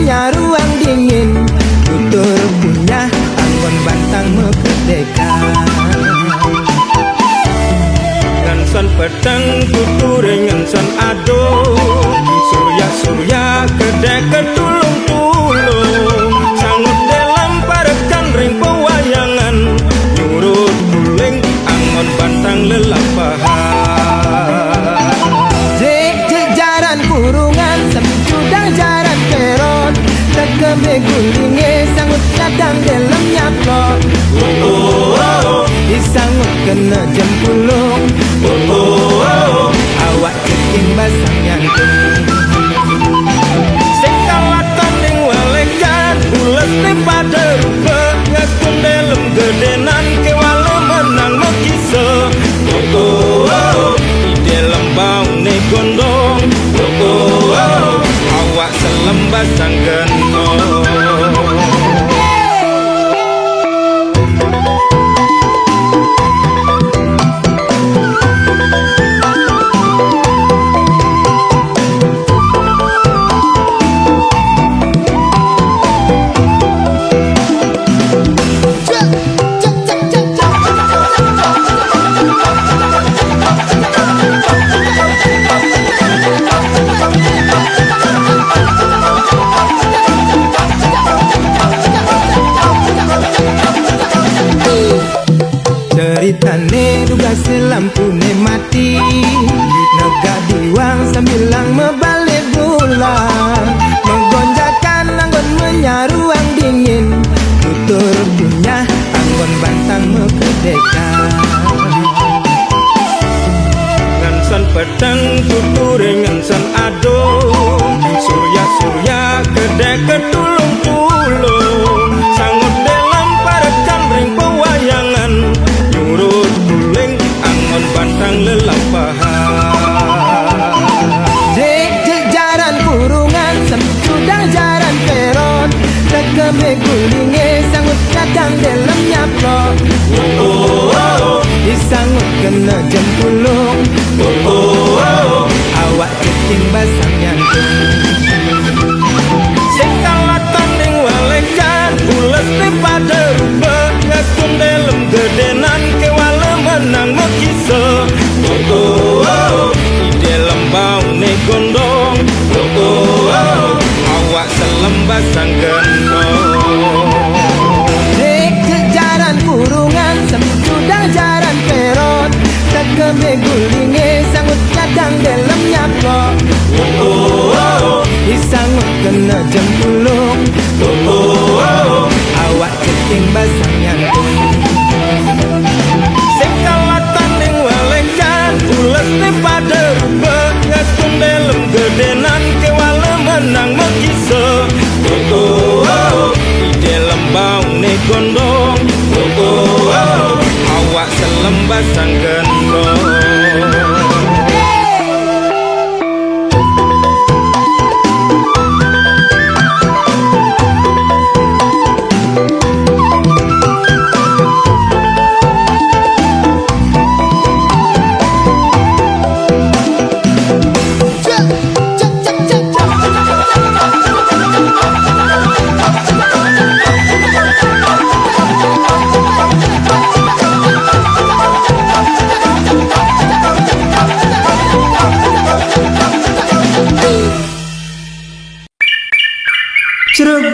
punya ruang dingin, tutur punya anggon bantang merdeka. Nganson pedang tuturi nganson ado, surya-surya kedek ketulung-tulung, sangut dalam parekan ring pewayangan, nyurut guling angon bantang lelampahan. Jaran kurungan sambil judang jaran peron, tegeme gulinge sangut kadang dalam nyaplok. Disangut kena jempulung, awak ceking basang nyantung. Sekawatan ning walekan ulet ni pada rupa, ngakun dalam gedenan kewala menang mekisa. Di dalam bau ni gondong, awak selembas sang genong. Ceritane duga selampune mati, nega diwang sambilang membalik bulan, menggonjakan anggon menyaruang dingin, tutur punya anggon bantang merdeka. Nganson pedang tuturi nganson ado, surya-surya kedek ketulung-tulung, sangut dalam parekan ring pewayangan, nyurut guling angon bantang lelampahan. Jaran kurungan sambil judang jaran peron, tegeme gulinge sangut kadang dalam nyaplok. Disangut kena jempulung, awak ceking basang nyantung. Sekawatan ning walekan ulet ni pada rupa, ngakun dalam gedenan kewala menang mekisa. Di dalam bau ni gondong, awak selembas sang genong. Jaran kurungan sambil judang jaran peron, tegeme gulinge sangut kadang dalam nyaplok. Disangut kena jempulung, awak ceking basang nyantung. Sekawatan ning walekan ulet ni pada rupa, ngakun dalam gedenan kewala menang mekisa. Di dalam bau ni gondong, awak selembas sang genong.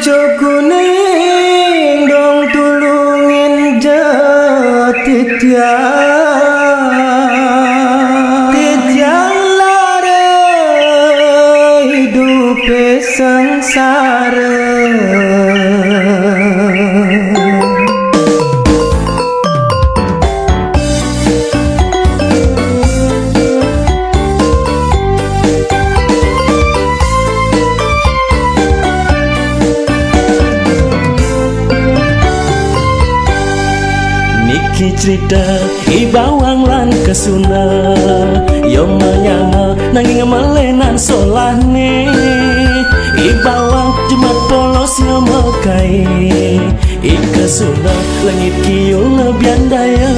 Ceruk kuning dong tulungin titiang lara hidup sengsara. Cerita ibawang lan kesuna yo menyanga nanging melenan solahne, ibawang cuma polos yo mekai ikesuna langit kiyo lebian daya.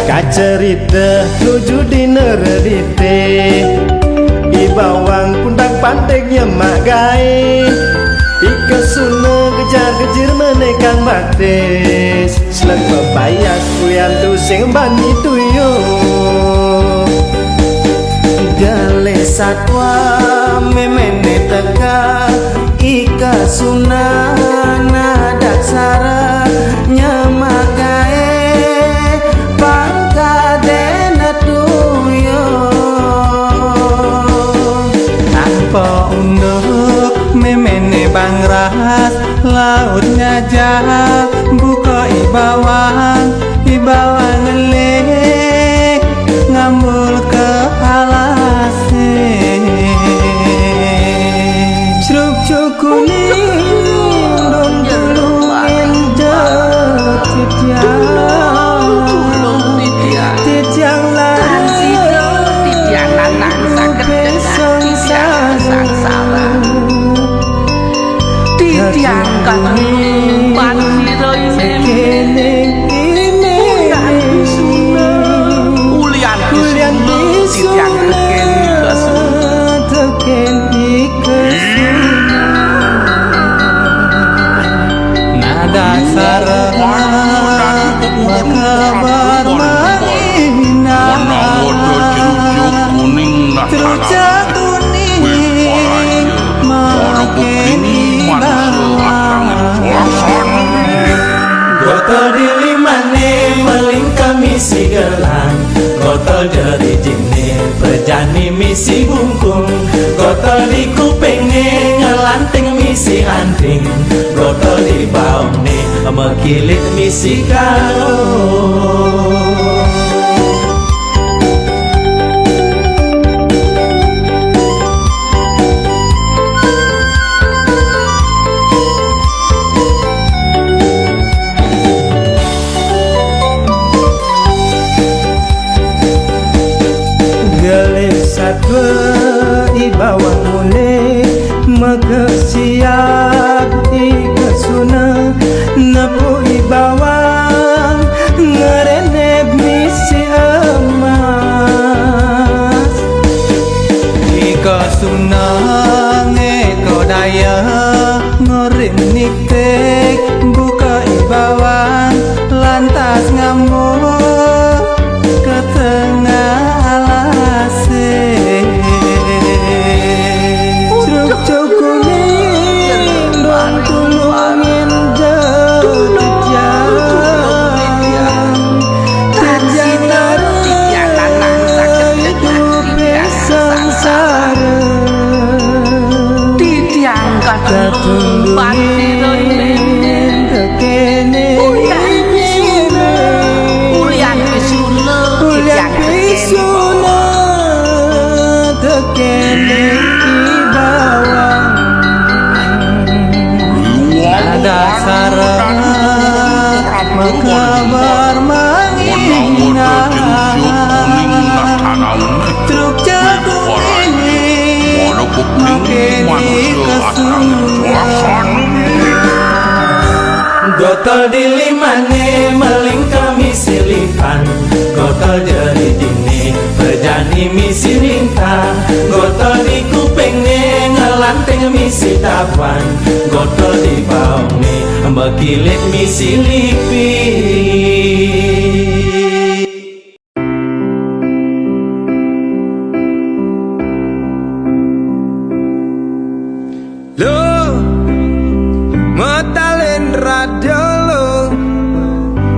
Kacerita nuju di nerite pandegnya mak gae Ika suna kejar-kejar menekan batis Selek bebayas kuyan tu sing bani tuyo Gale satwa memene teka Ika suna nadak sara nyamagae pangkadena tuyo Tanpa unduk memene bangras laut ngajak buka ibawang ngelek ngambul ke alase Cruk cukuning dong tulungin jauh titiang lari titiang lanang sakit titiang sangsara titiang kanupan siro ini ulian titiang teken ikesuna nada sarana makabar mahina terujak kuning makin Gotol di limane melingkar misi gelang Gotol dari jine perjani misi bungkung Gotol di kupenge ngelanting misi anting Gotol di baungne mekilit misi kalung Satwa ibawang mune magasiap ikasuna napo ibawang ngareneb misi emas ikasuna ngekodaya ngorinik tek buka ibawang lantas ngamuk ke tengah makabar manghina truk jagung ini makin dikesunan Gotol di limane melingkar misi lipan Gotol jari dini perjani misi ringka Gotol di kupenge ngelanting misi tapan Gotol di baungne mekilit misi lipi Lo metalen radio lo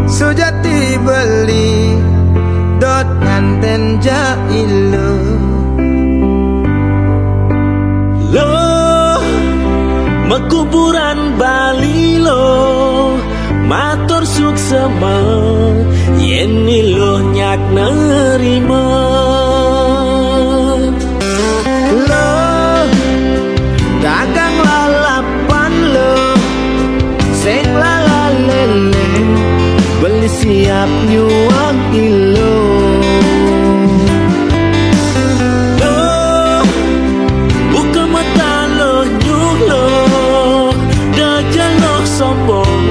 sujati beli dot nganten jailo Lo mekuburan Bali lo matur suksema yen lo nyak nerima lo dagang lalapan lo sing lalalele beli siap nyuang ilo buka mata lo nyuh lo dajal lo sombong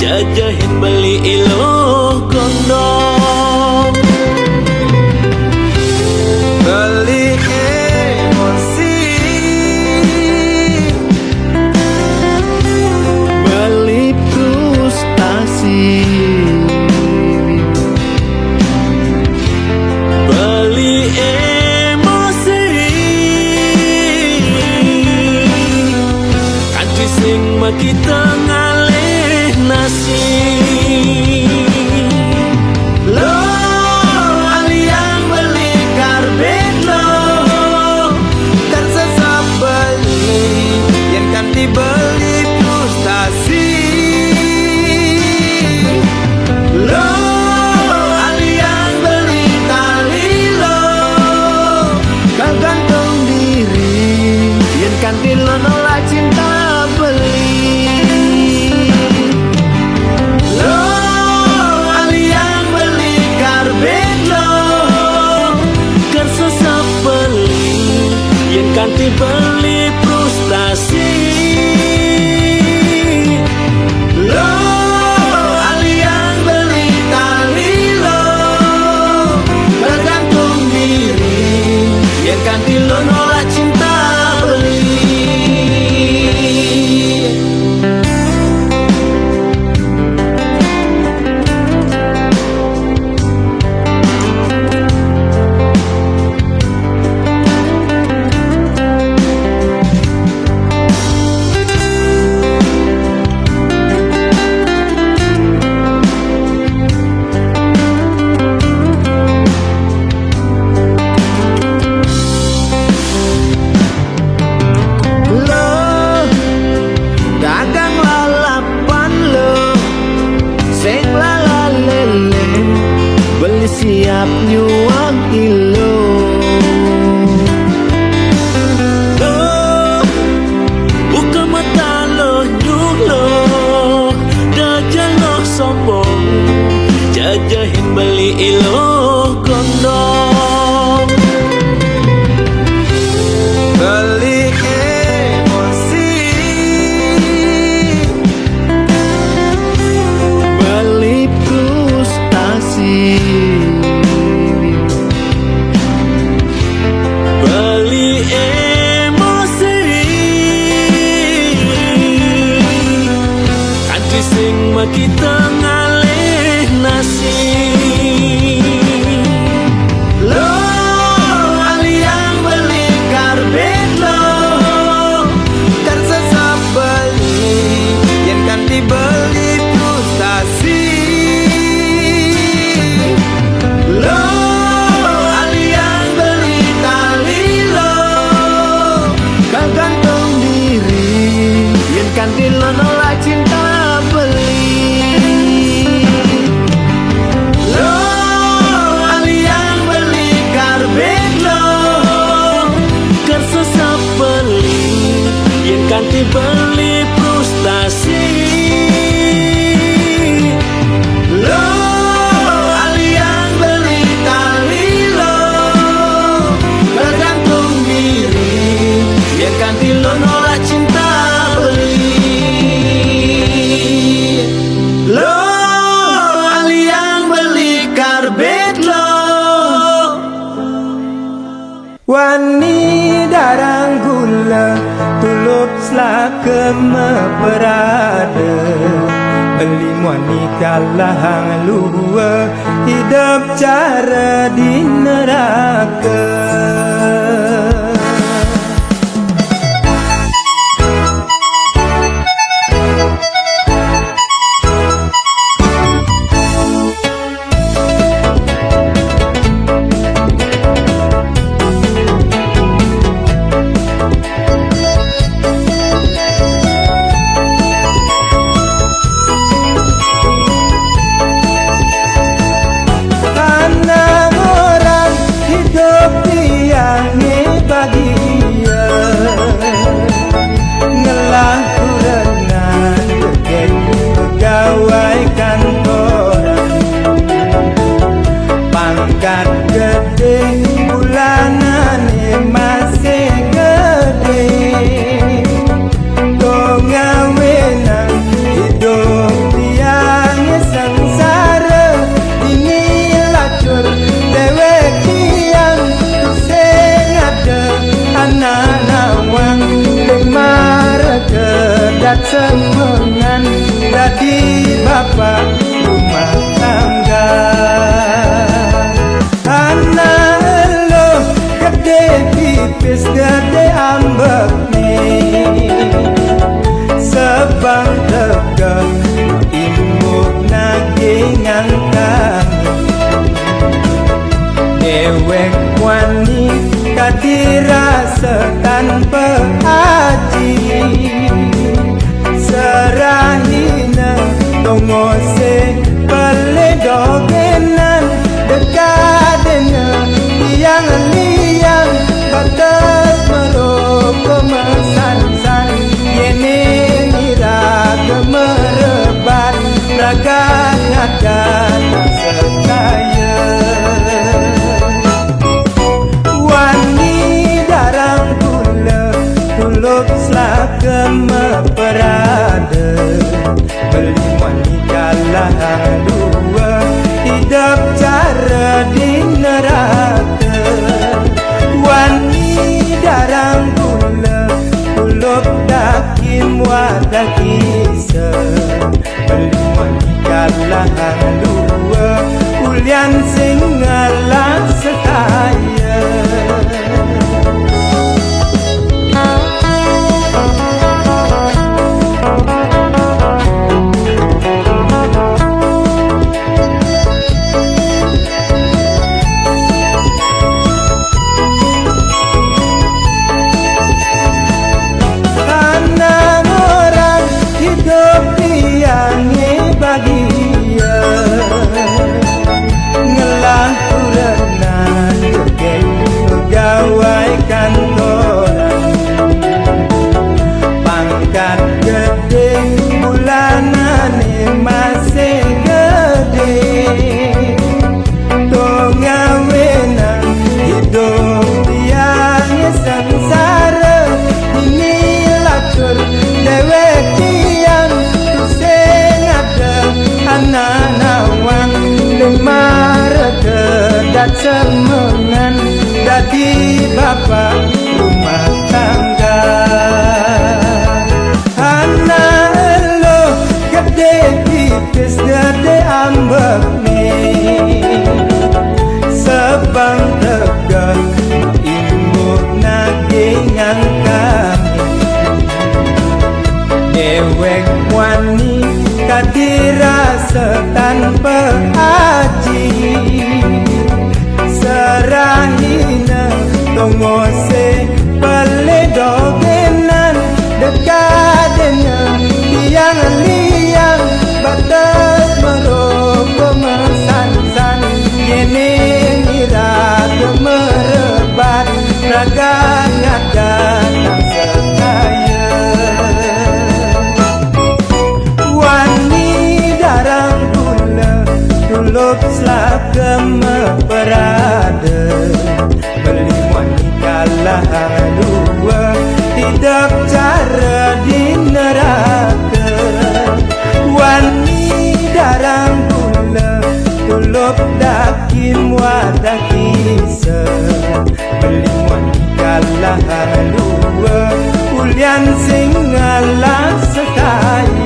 jajahin beli ilo kondom kita ngalih nasib. Lo ali yang beli karbit lo kan sesat beli yang kan dibeli frustasi. Lo ali yang beli tali lo kan gantung diri yang kan lo nolak cinta beli. Lo ali yang beli karbit lo Tersesat beli yang kanti beli frustasi. Lo ali yang beli tali lo bergantung diri yang ganti lo nolak cinta beli. Dagang lalapan lo sing lalalele beli siap nyuang ilo. Buka mata lo nyuh lo, dajal lo sombong, jajahin beli ilo kondom. Beli emosi, beli frustasi. Beli emosi, kanti sing ma kita ngalih nasib. Lo ali yang beli karbit lo kan sesat beli yang kan dibeli frustasi. Lo ali yang beli tali lo kan gantung diri yang kan lo nolak cinta beli. Lo ali yang beli karbit lo Tersesat beli yang kanti beli frustasi. Lo ali yang beli tali lo bergantung diri yang ganti lo nolak cinta beli. Lo ali yang beli karbit lo wani darang gula tulup selaka berada beli wani kalahang luar hidup cara di neraka. Anang orang hidup tiang bahagia ngelah kurengan keken pegawai kantoran pangkat gede bulanan masih gede ngawenan hidup tiang sengsara ini lacur dewek tiang sing ada anak nawang marga dateng mengan dadi bapak rumah tangga. Anak lo gede pipis gede ambek nih Sebang tegak imbuk nagingan kami dewek wani kadirasa tanpa haji serahina tongose peledogenan dekadena yang liang batas meroko mesan-san yene niraga merebat raga ngadan sekaya wani darang gula tuluk selaka meperada beli wani kalah dua hidup cara di neraka wani darang gula tuluk dakim wadah kisah beli wani kalah dua ulian sing ngalah sekaya semengan dadi bapak rumah tangga anak lo gede tipis gede ambek nih sebang tegak imbuk nagingan kami dewek wani kadirasa tanpa haji serahina tongose peledogenan dekadena yang liang batas meroko mesan-san yene niraga merebat raga ngadan sekaya wani darang gula tuluk selaka meperada beli wani kalah dua hidup cara di neraka wani darang gula tuluk dakim wadah kisah beli wani kalah dua ulian sing ngalah sekaya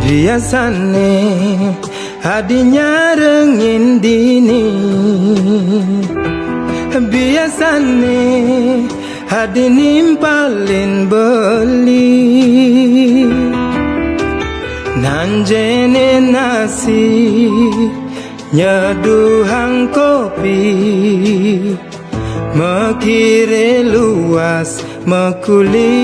biasane hadinya rengin dini biasane hadi nimpalin beli nanjene nasi nyeduhang kopi mekire luas mekuli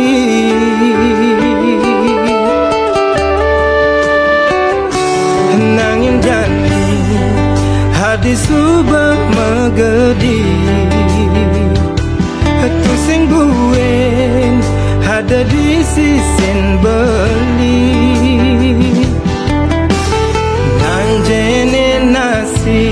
nangin jani hadi subah megedi tu sing buen ada di sisin beli nanjene nasi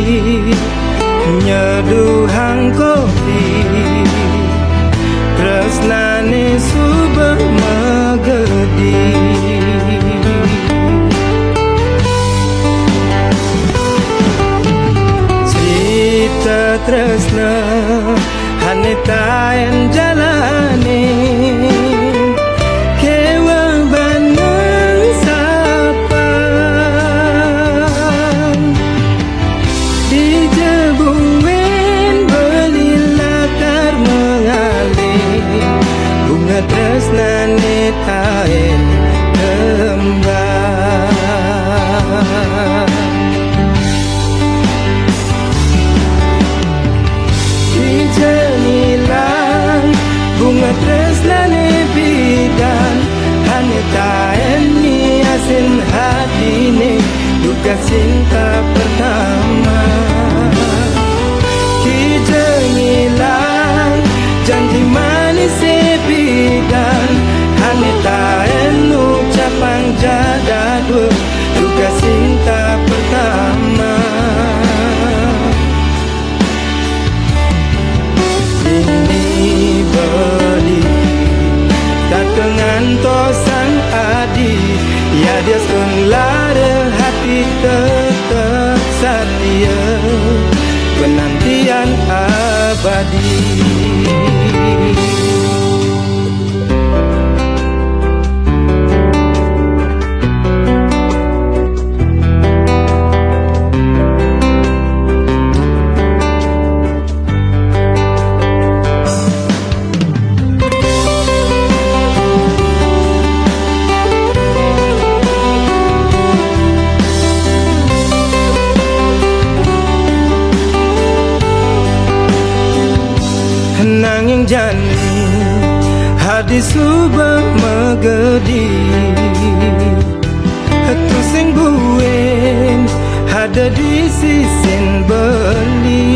tugas cinta pertama. Kijengilang janji manis sebidan, haneta enu capang jada dua, tugas cinta pertama. Ini beli kakengan tosan adi, ya dia sun lara hati tetap setia, penantian abadi. Nanging jani hadis subah megedi, tu sing buen ada di sisin beli.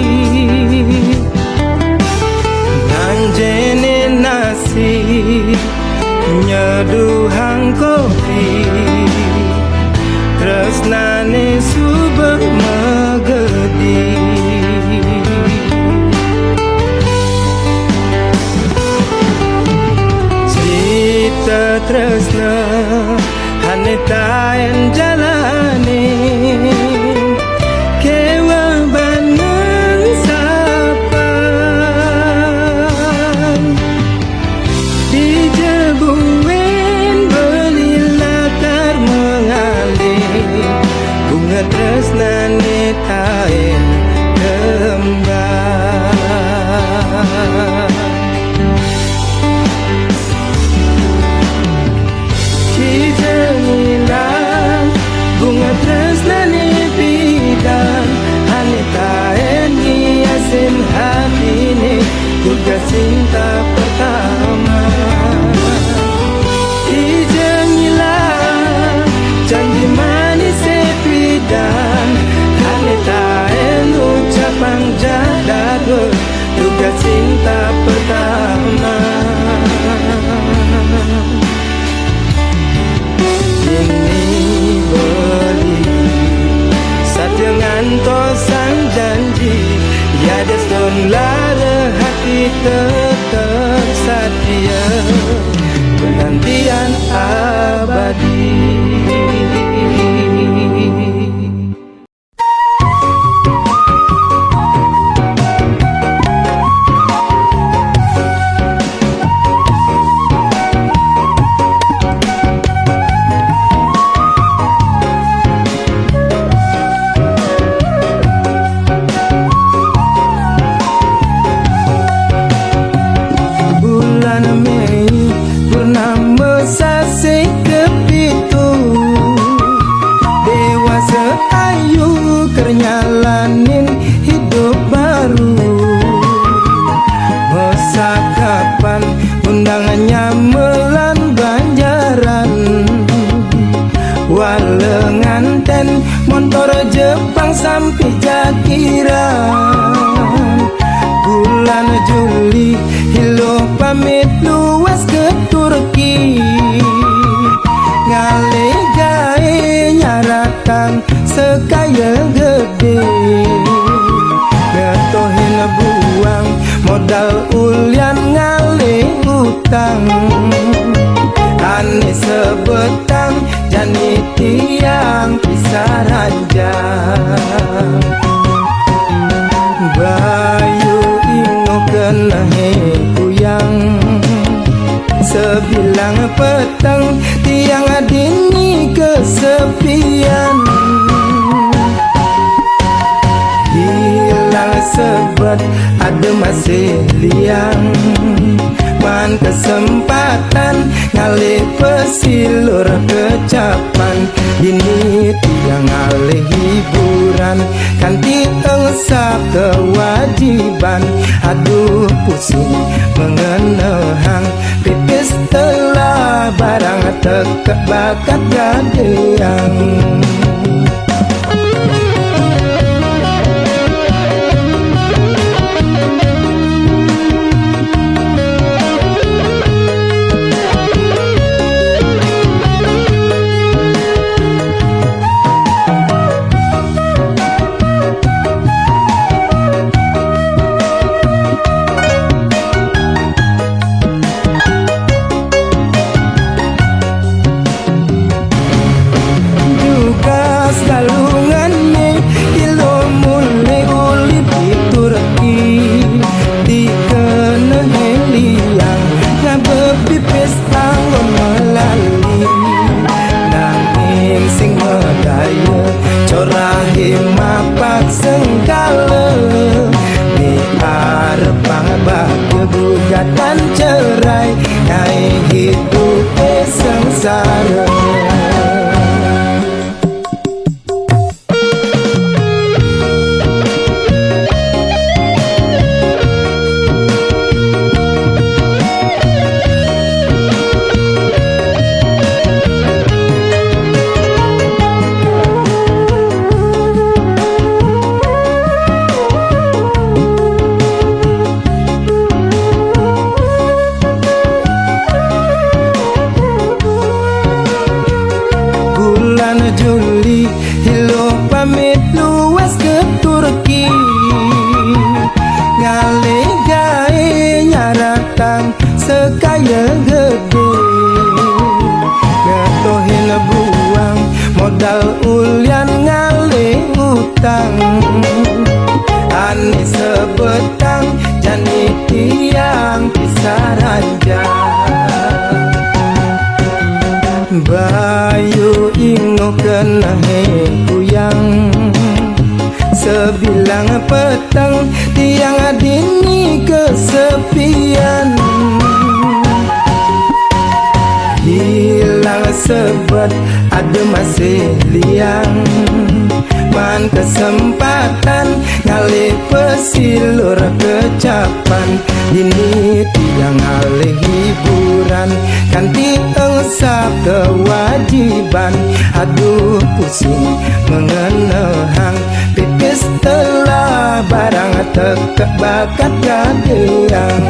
Nanjene nasi nyeduhang kopi, tresnane subah megedi. Tresna haneta yang jalani, kewa banang sapan di jebuen beli latar mengalir, bunga tresna netain kembang. Kijengilang bunga tresnane bidan, haneta eni asin hatine, tugas cinta pertama. Kijengilang janji manis sepidan, haneta en ucapan jada dua, tugas cinta pertama. Ini beli sadengan tosan janji, ya desun lara hati tetap setia, penantian abadi. Nyalanin hidup baru, masa kapan undangannya melan Banjaran, walengan ten motor Jepang sampai Jakiran. Bulan Juli hilo pamit luas ke Turki, ngale gae nyarakan sekaya gede, ngetohin buang modal ulian ngale utang, ane sebetang jani tiang pisah raja. Bayu ino kena kuyang, sebilang petang tiang adini kesepian, hilang sebet ada masih liang, man kesempatan ngalih pesilur kecapan, ini tiang ngalih hiburan kanti engsa kewajiban. Aduh pusing mengenehang, pipis telah barang tekek bakat gadeang. modal ulian ngalih utang ane sebetang jani tiang pisah raja Bayu ingo kena kuyang sebilang petang tiang adini kesepian hilang sebet ada masih liang man kesempatan ngalih pesilur kecapan ini tiang ngalih hiburan kanti engsap kewajiban aduh pusing mengenehang pipis telah barang tekek bakat gadeang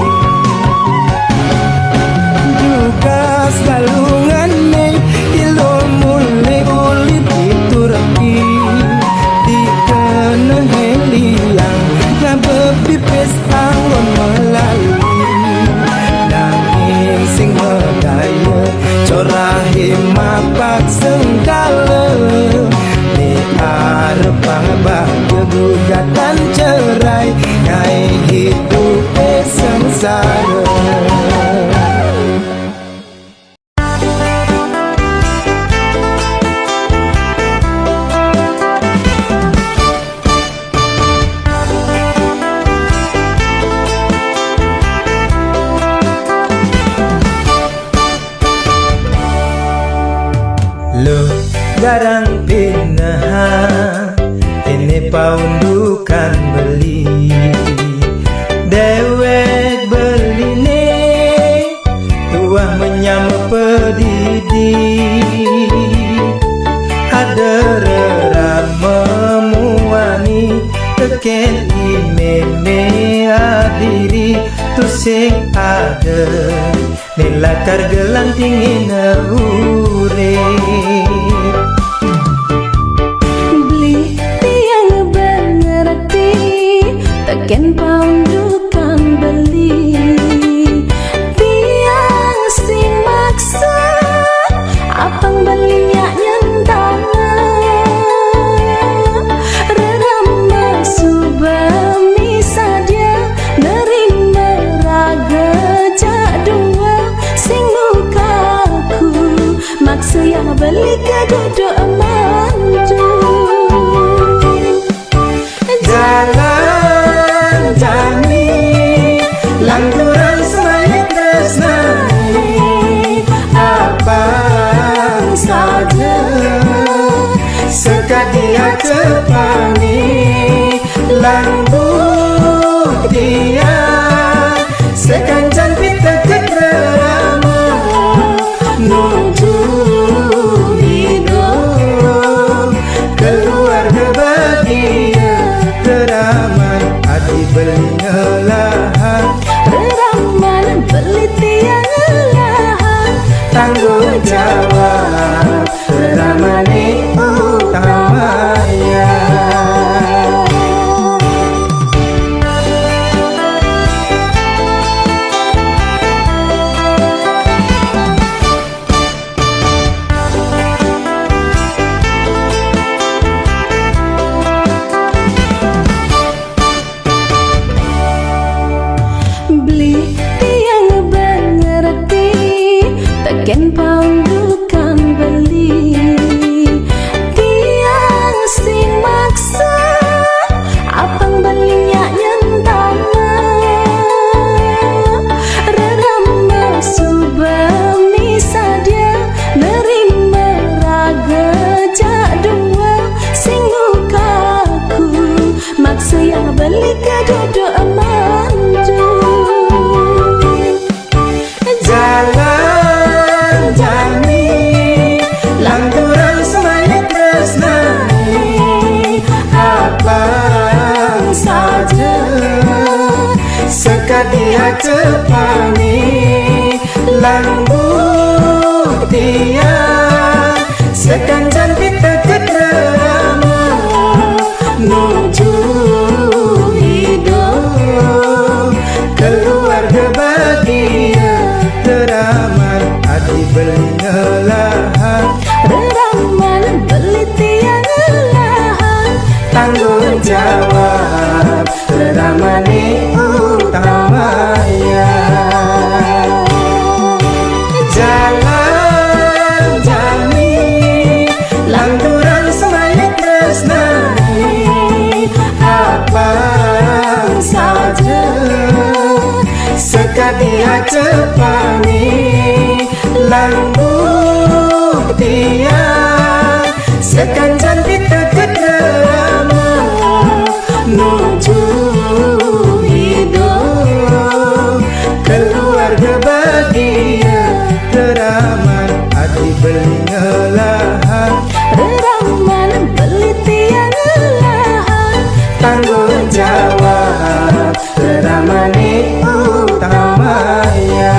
juga salungan nih ilo mulai uli diturki dikena heliang ngabepipis angon melalui nanging sing medaya corahi mapak senggala di arepang bahaya gugatan cerai ngai hidup sengsara Lo garang pinah ini paundukan beli dewek beli nih tuah menyama pedidi ada rerama muani teken imeme adiri tusing ada nilakar gelantingin urip beli tiang berarti teken paundukan beli tiang si maksa apang belinya nyentana rerama subami saja nerima raga jadua sing lukaku maksa yang beli keduduk mandu jalan jani lanturan semangat tresnani abang saja sekadia cepani lambu dia sekancan pita kekerama nuju hidup keluarga bahagia teraman adi beli ngelahan reraman beli tiang lahan tanggung jawab teramani utamanya beli tiang berarti teken paundukan beli tiang si maksa apang belinya nyentana rerama subami sadia nerima raga jadua sing lukaku maksa yang beli keduduk mandu jalan jani lanturan semangat tresnani abang saja sekadia cepani lambu dia sekancan pita kekerama nuju hidup keluarga bahagia teraman adi beli ngelahan reraman beli sepani lambu tiang sekancan kita keterama nuju hidup keluarga bahagia teraman hati beli ngelahan Teraman beli tiang lahan tanggung jawab teramani utamanya.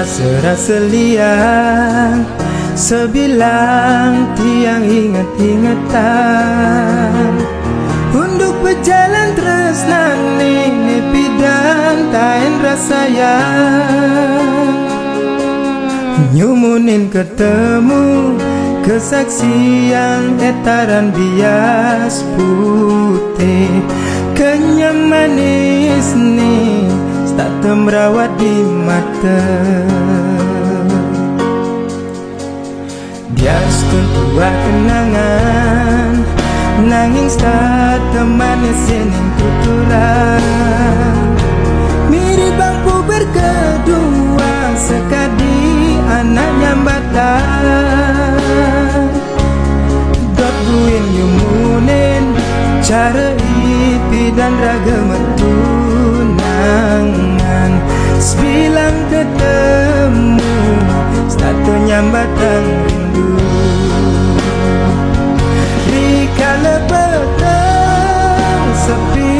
Serasa liang sebilang tiang ingat-ingatan untuk berjalan terus nani nepi dan tain rasayang nyumunin ketemu kesaksian etaran bias putih kenyam manis nih tak merawat di mata bias tua kenangan nanging tak manis yang tuturan mirip bangku berkedua sekadi anak nyambatan dot buin yumunin cara ipi dan raga mentunangan sebilang ketemu satu nyambatan rindu di kala petang sepi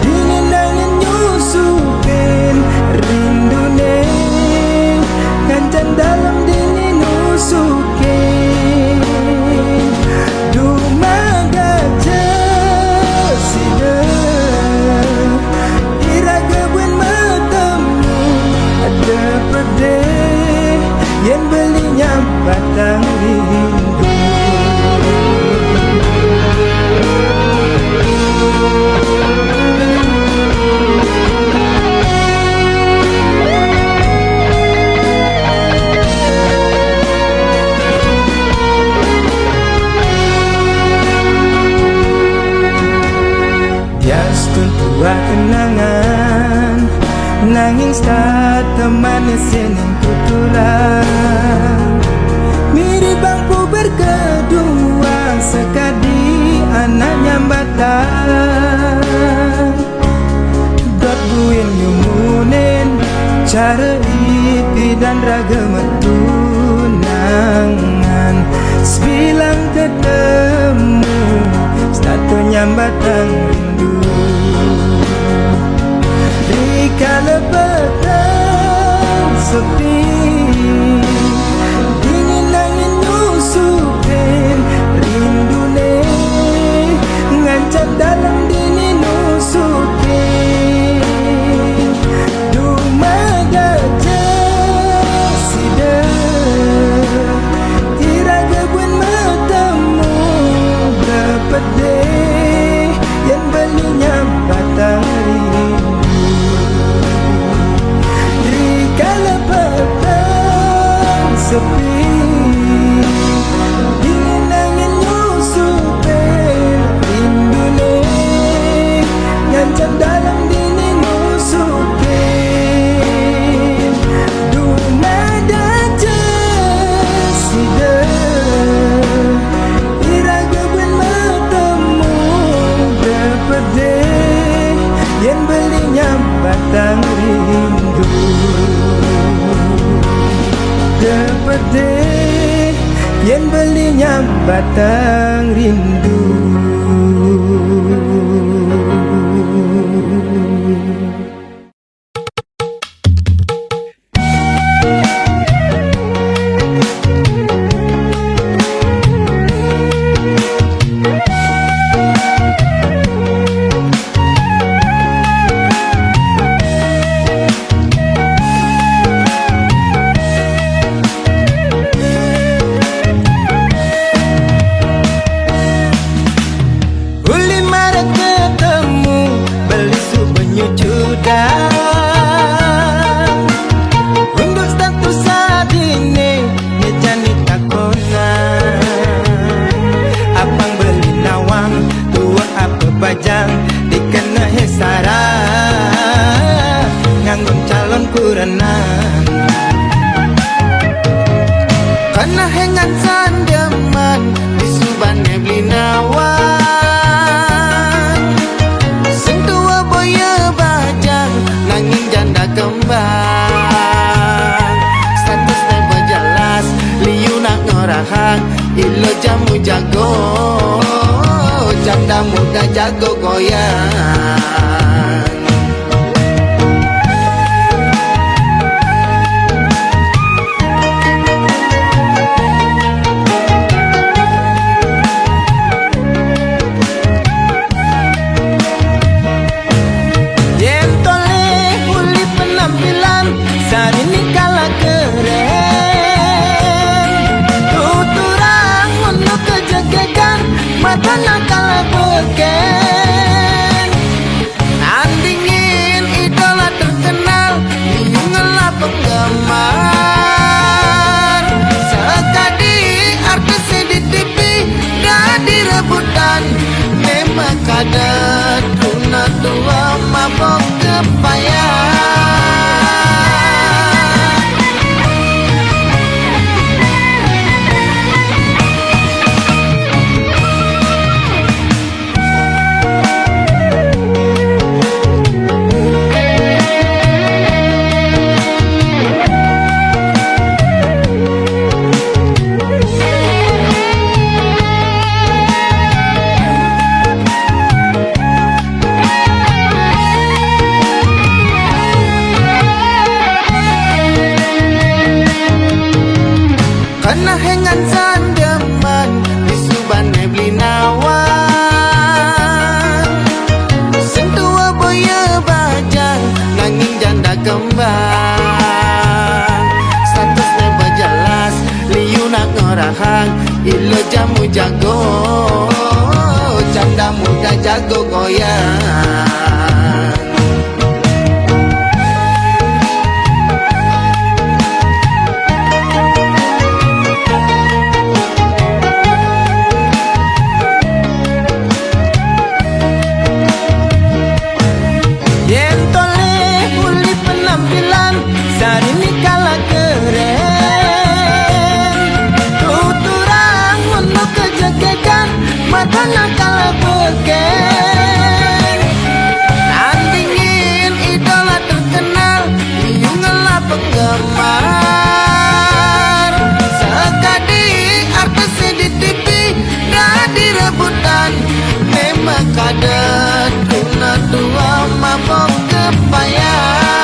dingin angin nyusupin rindu nih kancan dalam dingin nusukin dumaga jasida iraga buen matamu ada pedih yang belinya batang rindu bias tua kenangan nanging tak manis yang tuturan mirip bangku berkedua sekadi anak nyambatan dot buin yumunin cara ipi dan raga mentunangan sebilang ketemu satu nyambatan rindu di kala petang sepi dingin angin nyusupin rindu nih ngancam dalam dini nusukin dumaga jasida iraga buen matamu dapat deh yang belinya batang rindu di kala petang sepi dingin angin nyusupin rindu nih ngancam dalam dini nusukin dumada jasida iraga buen matamu dapat deh yang belinya batang rindu dapat deh yang belinya batang rindu kuranan Kana hengan sandaman di subane blinawan Sing tua boya bajang nanging janda kembang Status nebo jelas liu nak ngorahang ilo jamu jago janda muda jago goyang Sari ni kala keren Tuturang untuk kejegekan Mata nakala beken Andingin idola terkenal Liungelah penggemar Sekadi artis di TV Dah direbutan Memang kadet Tuna tua mabok kepayang Kana hengan sandaman di subane blinawan Sing tua boya bajang nanging janda kembang Status nebo jelas liu nak ngorahang ilo jamu jago janda muda jago goyang Sari ni kala keren Tuturang untuk kejegekan Mata nakala beken Andingin idola terkenal Liungelah penggemar Sekadi artis di TV Dah direbutan Memang kadet Tuna tua mabok kepayang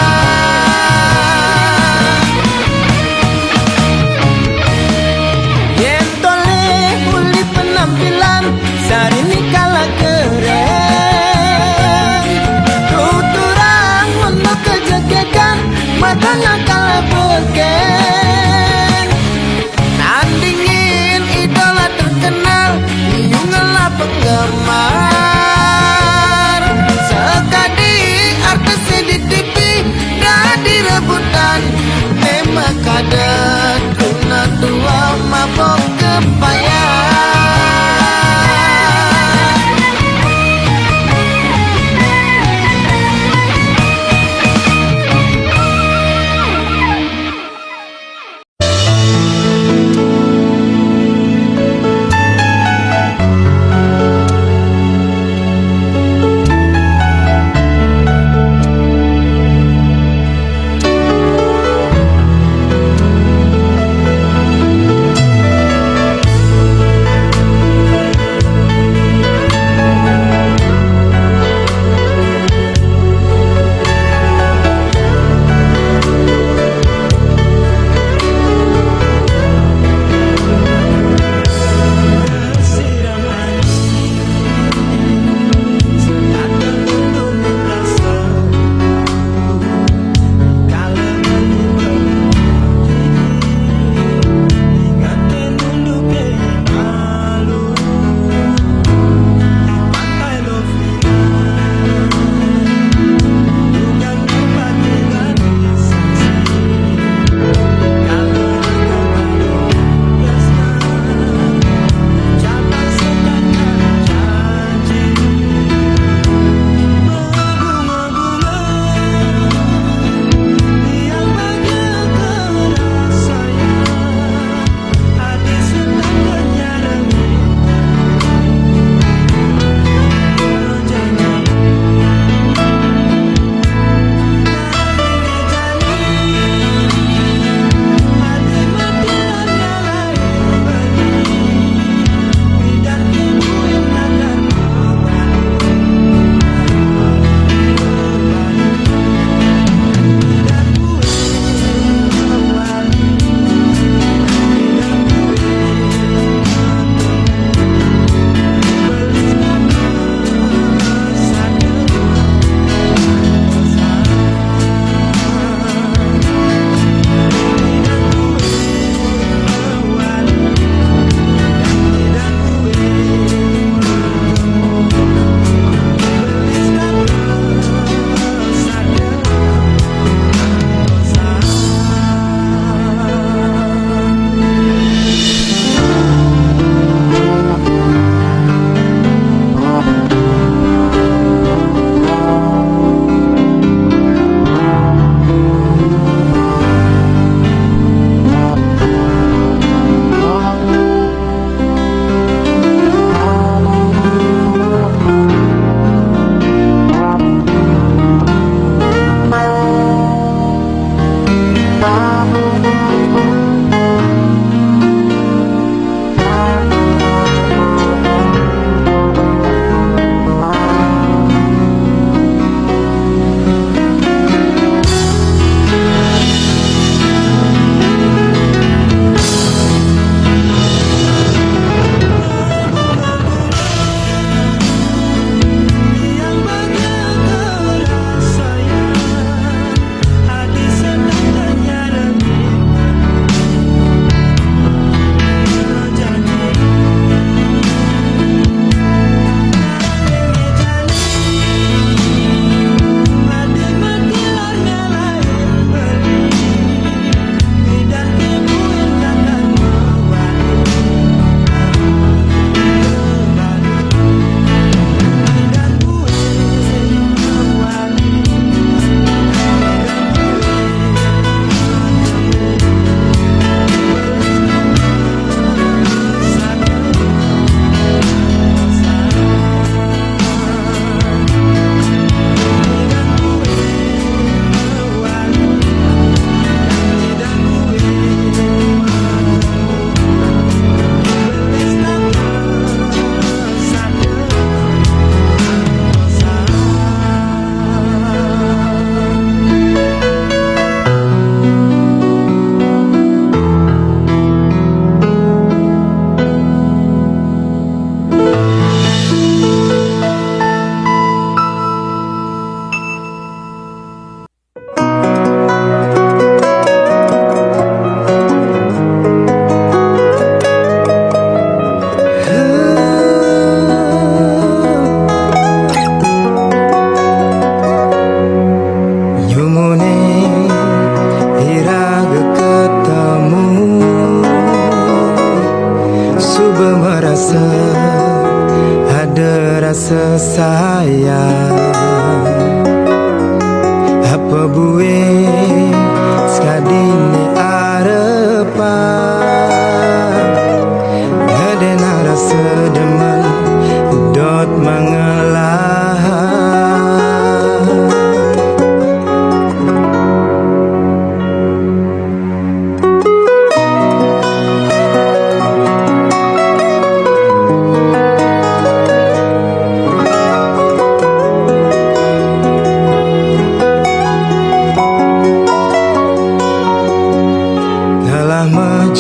Sari ni kala keren Tuturang untuk kejegekan Mata nakala beken Andingin idola terkenal Liungelah penggemar Sekadi artis di TV Dah direbutan Memang kadet Tuna tua mabok kepayang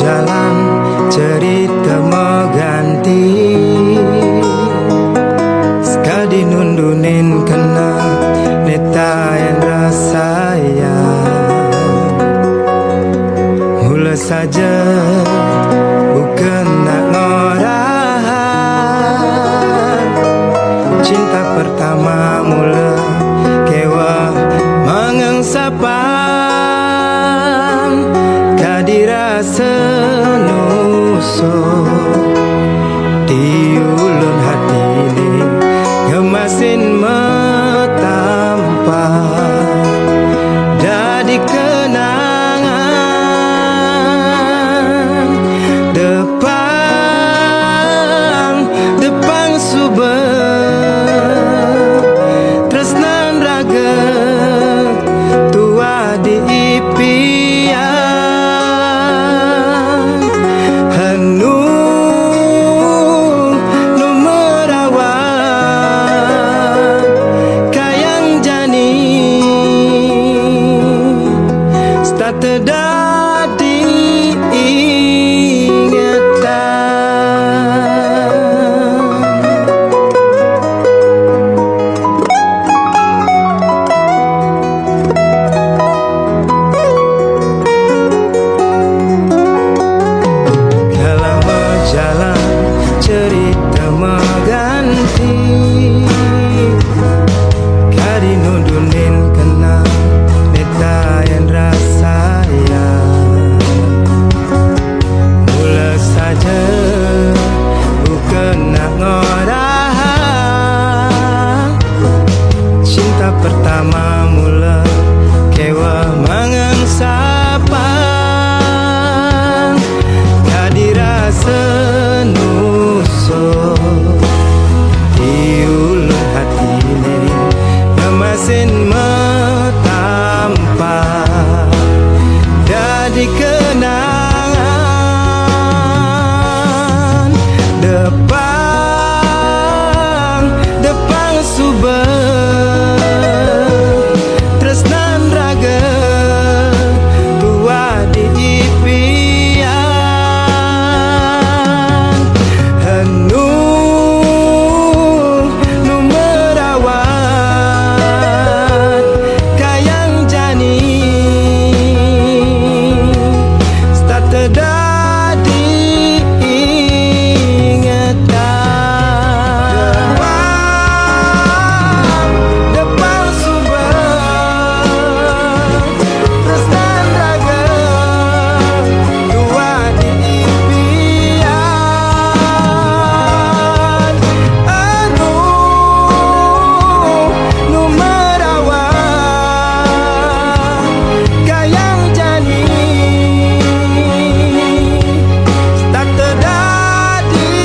jalan cerita mengganti, sekali nundunin kena netain rasanya. Mula saja bukan nak ngorahan, cinta pertama mula kewa mengengsapan, kadirasa nusuk di ulun hati ini gemasin metampa jadi kenangan depan subah tresnan raga tua di impian hanu nu merawat kayang jani start dadi kalau berjalan cerita mengganti, kari nudunin kena netain rasanya. Mula saja bukan nak ngorahan, cinta pertama mula kewa mengengsapan, kadirasa nusuk di ulun hati ini ngemasin metampa jadi kenangan depan subah tresnan raga tua di impian hanu nu merawat kayang jani start dadi depan subah tresnan raga tua di impian anu nu merawat kayang jani start dadi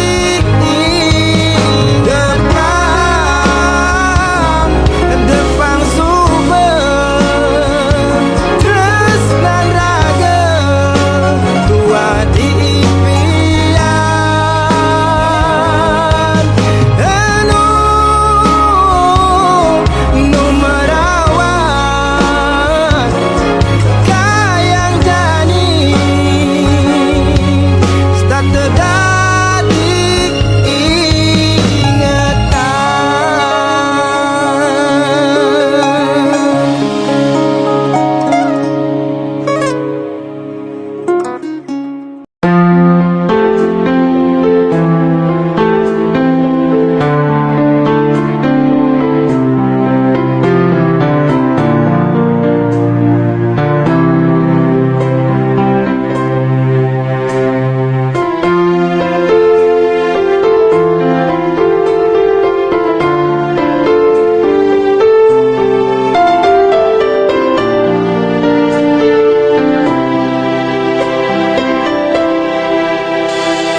depan subah tresnan raga tua di impian anu nu merawat kayang jani start dadi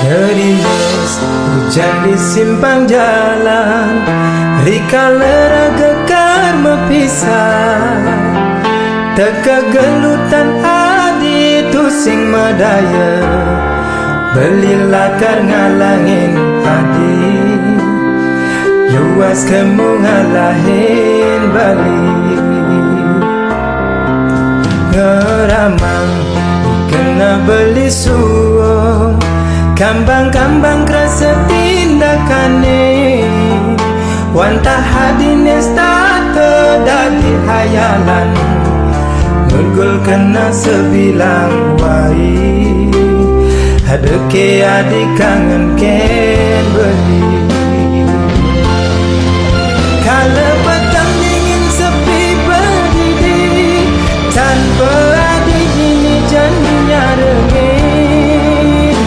gerimis hujan di simpang jalan, rika leraga karma pisah, teka gelutan adi tu sing madaya, belilah kar ngalangin adi, luas kamu ngalahin balik, ngeramang kena kena beli suo kambang-kambang kerasa tindakane wantah hadines tak terdadi hayalan ngulgul kena sebilang wai hadeke adik kangen ken beli kala petang dingin sepi berdiri tanpa adik ini janjinya rengin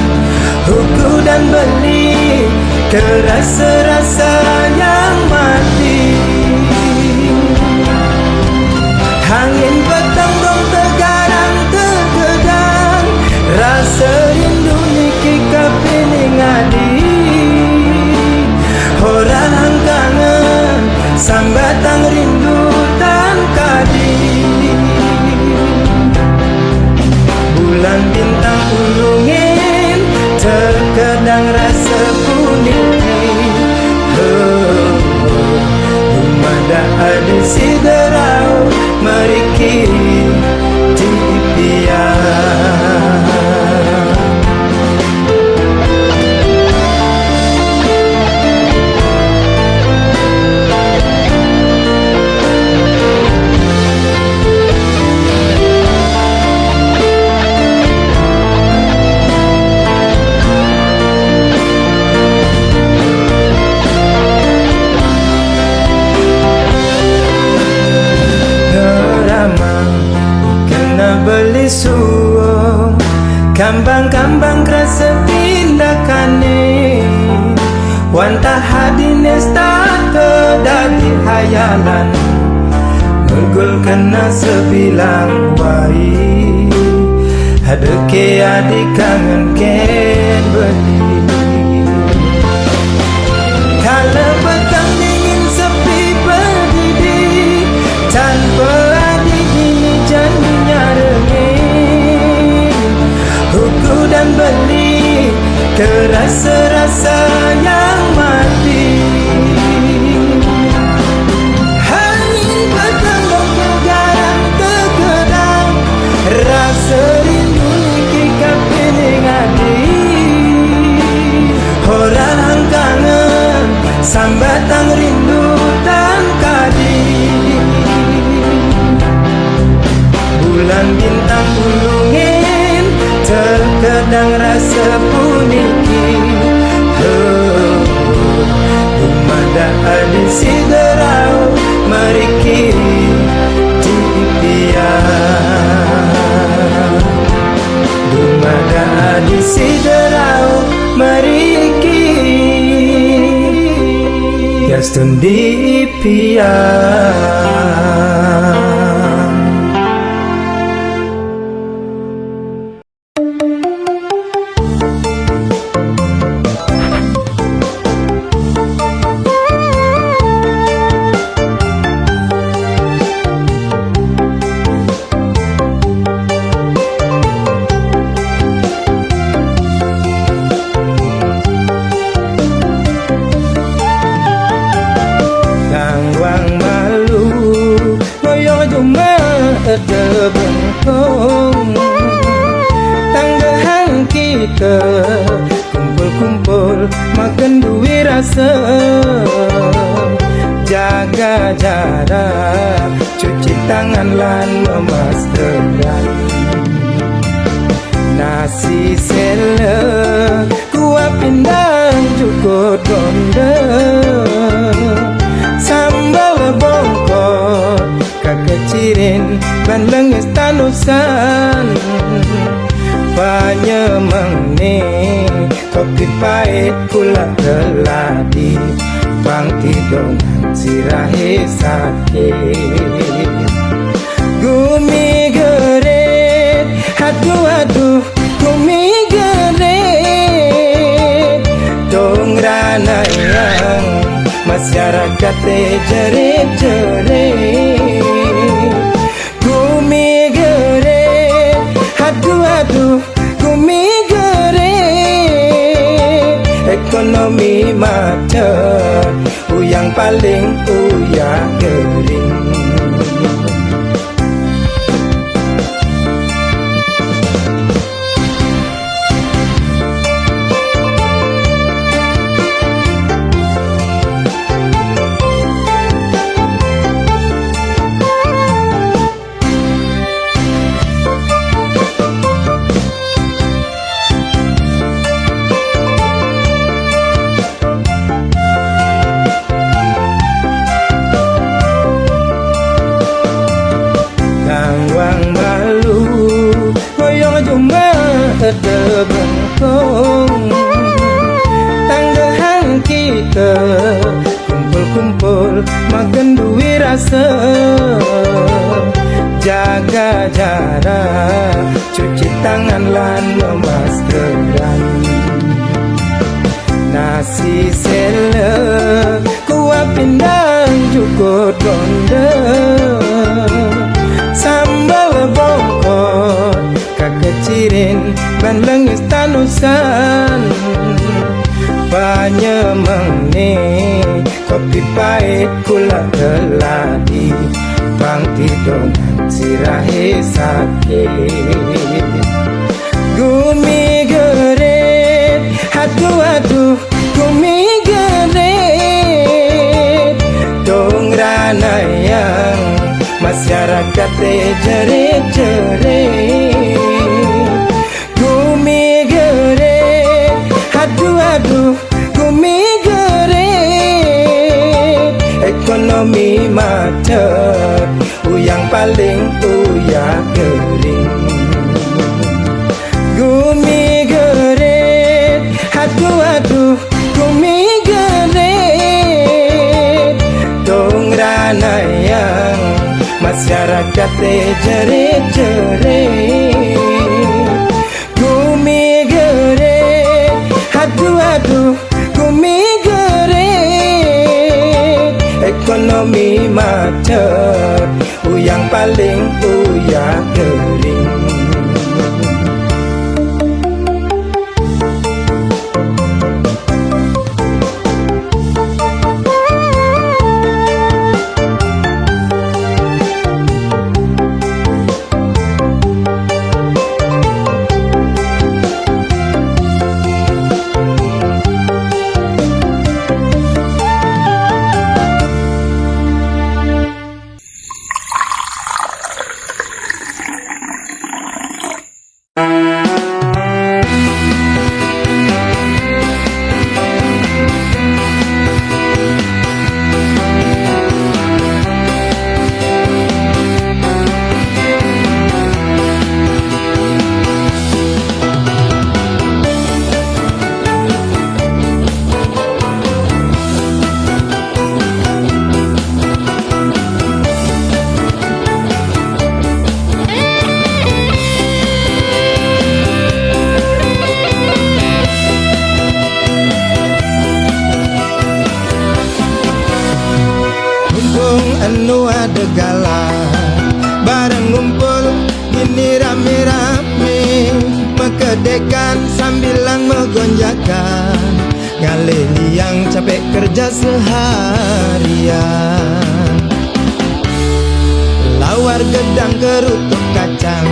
huku dan beli kerasa-rasa yang mati angin petang dong tegarang terkadang rasa rindu niki kapining adik orang kangen sambatang rindu tan kadi bulan bintang ulungin terkadang rasa kuning Umada ada siderau meriki di impian beli suo kambang-kambang kerasa tindakane wantah hadines tak terdadi hayalan ngulgul kena sebilang wai hadeke adik kangen ken beli kala petang dingin sepi berdiri tanpa adik ini janjinya huku dan beli kerasa-rasa yang mati angin petang dong tegarang terkadang rasa rindu niki kapining adik orang kangen sambatang rindu tan kadi bulan bintang ulungin terkadang rasa puniki Umada ada siderau meriki di impian Umada ada siderau meriki Yastun di impian tanggahan kita kumpul-kumpul makan duit rasa jaga jarak cuci tangan lan memastikan nasi selek kuah pindang cukup gondeng sambal bongkot kekecirin bandeng istanusan panyemeng kopi pahit kula keladi bang tidongan sirahe sakit gumi geret aduh gumi geret dong rana yang masyarakat jerit-jerit gumi geret aduh gumi geret ekonomi macet yang paling uyah gering ngumpul makan duit rasa. Jaga jarak, cuci tangan lan memaskeran. Nasi sele, kuah pindang cukup ronde. Sambal bongkot, kakecirin ban lengis tanusan. Panyemang kopi pahit kula keladi. Bang tidongan sirahe sakit. Gumi geret, aduh gumi geret. Dong ranayang masyarakat jerit-jerit. Gumi geret, aduh gumi geret. Ekonomi macet, yang paling uyak kering. Gumi geret, aduh gumi geret. Dong ranayang masyarakat jerit-jerit. Gumi geret, aduh gumi geret. Ekonomi macet, yang paling uyak kering. Anu ada gala bareng ngumpul gini rame-rame, mekedekan sambilang megonjakan, ngalih yang capek kerja seharian. Lawar gedang kerutuk kacang,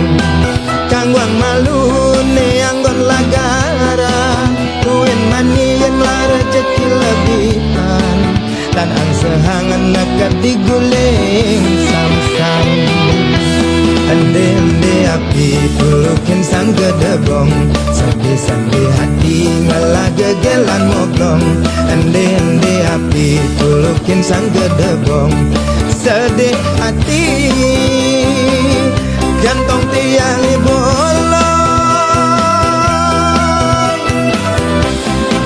kangwang malu neanggon lagara. Kuin mani yang lara rezeki lebihan, dan angsehangan nekat diguling sam-sam. Ende-ende api tulukin sang gedebong, sampai-sampai hati ngalah gegelan moblong. Ende-ende api tulukin sang gedebong, sedih hati gantong tiang bolong.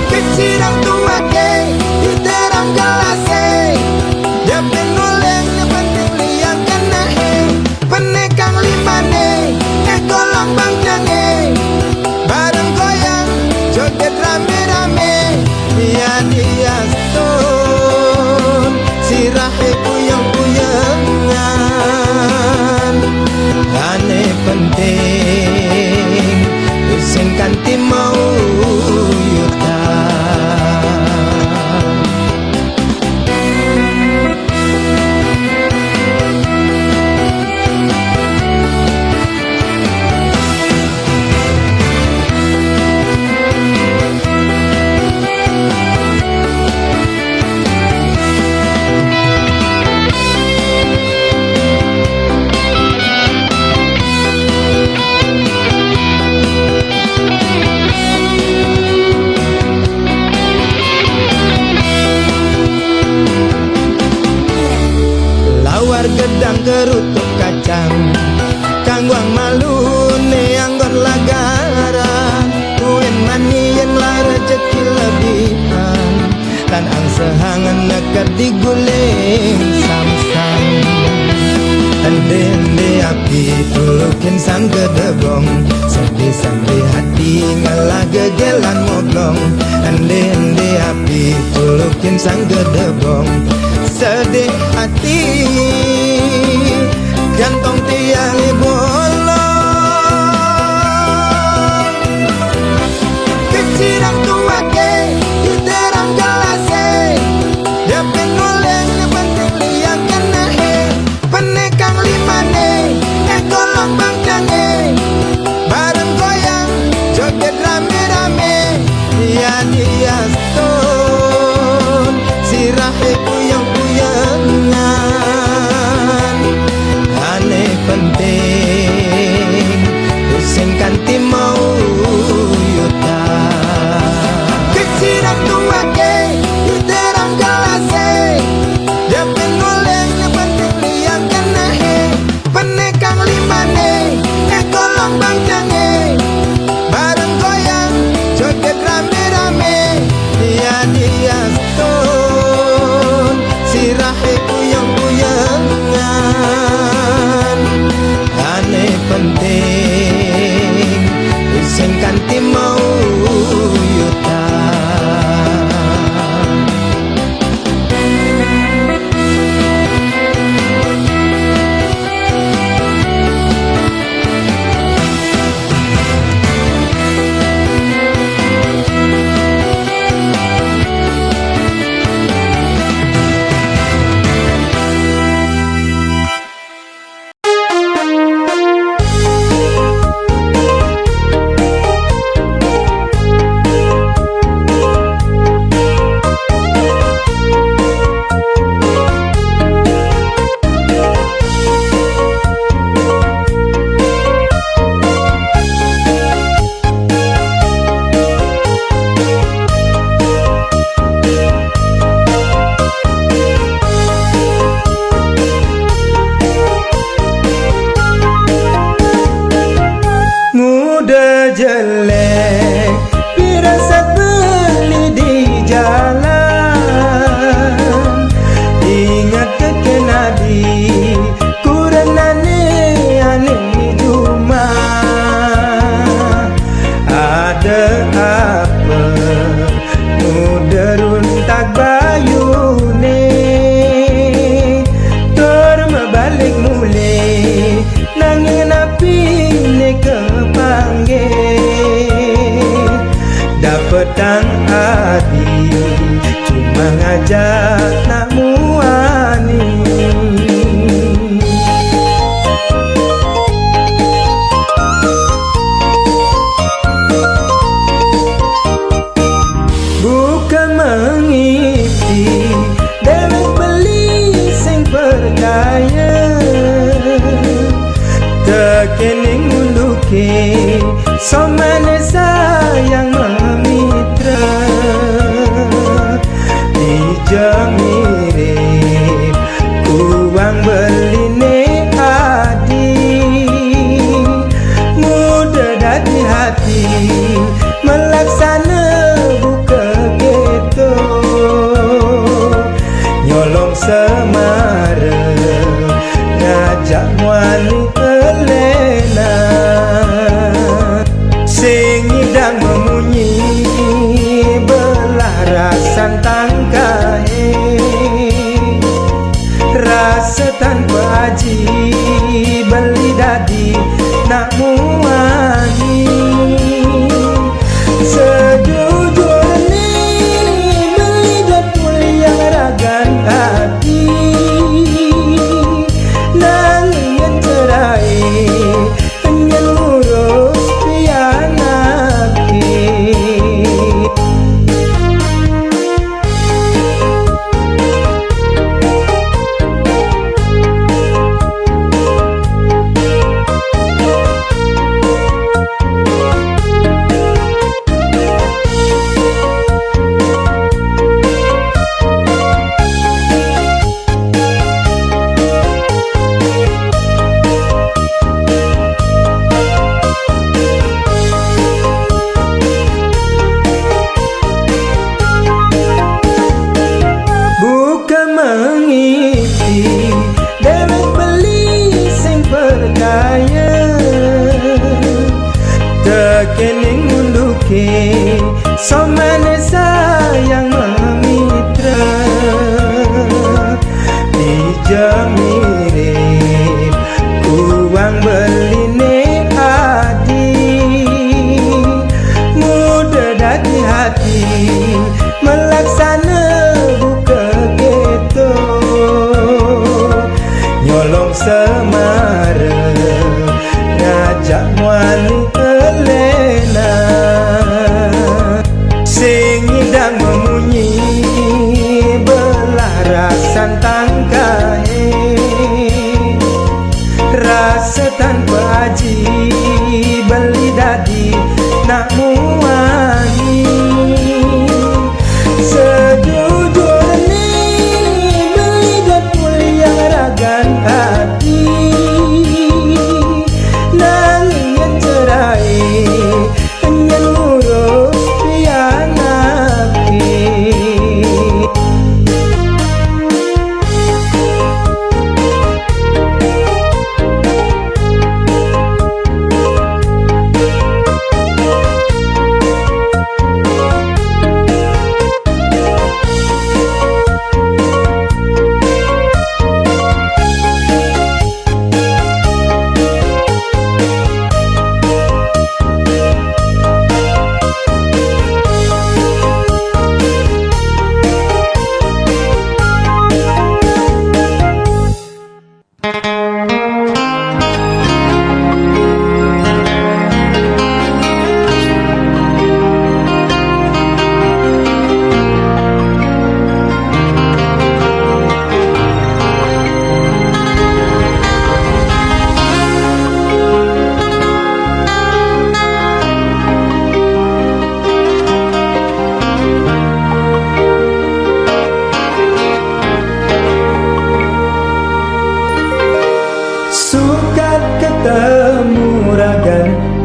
Kecirang tua ke diterang gelase, dia penoleng penting liang kena penekang limane, golong bangjange, bareng goyang joget rame-rame. Dia stone sirahe puyeng-puyengan, ane penting usin kanti mau yutan. Gedang kerutuk kacang, kangwang malu neanggon lagara. Kuin mani yang lara rezeki lebihan, dan angsehangan nekat diguling api tulukin sang gedebong, sambil hati ngalah gegelan moblong. Ande api tulukin sang gedebong, sedih hati gantong tiang bolong. Kecirang tuake di terang gelase, dia pengoleng penting liang kena he, penekang limane golong bangkange, bareng goyang joget rame-rame. Dia stone sirahe puyeng-puyengan, aneh penting pusing kanti mau yuta. Kecirang tuake di terang gelase, dia pengoleng penting liang kena he, penekang limane golong bangkange, bareng goyang joget rame-rame. Dia stone sirahe puyeng-puyengan, aneh penting pusing kanti mau yuta. Muda jelek pirasat beli di jalan, ingat kekenadi kurenane aneh cuma ada apa muda runtak bayune, terma balik mulai nangin api ne kepangge, dapetang adi cuma ngajak nak muani. Bukan mengipi dewek beli sing percaya, tekening uluke somane sayang memitra, dijamirip uang beline adi, mudah dadi hati melaksana buka geto, nyolong semara ngajak wani elena, sing ngidang memunyi belah rasan tangkae, rasa tanpa aji beli dadi nak muani. Sejujurnya beli betul yang ragan hati, nangin cerai pengen ngurus pianaki.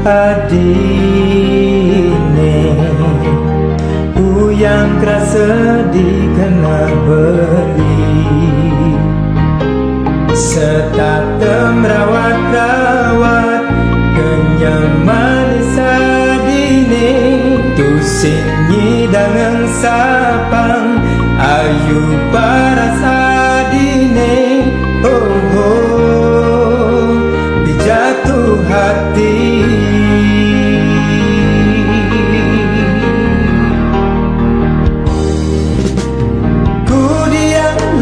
adine Uyang kerasa dikena beli Setatem rawat-rawat kenyang manis adine Tusing nyidangan sapang ayu paras adine Oh oh dijatuh hati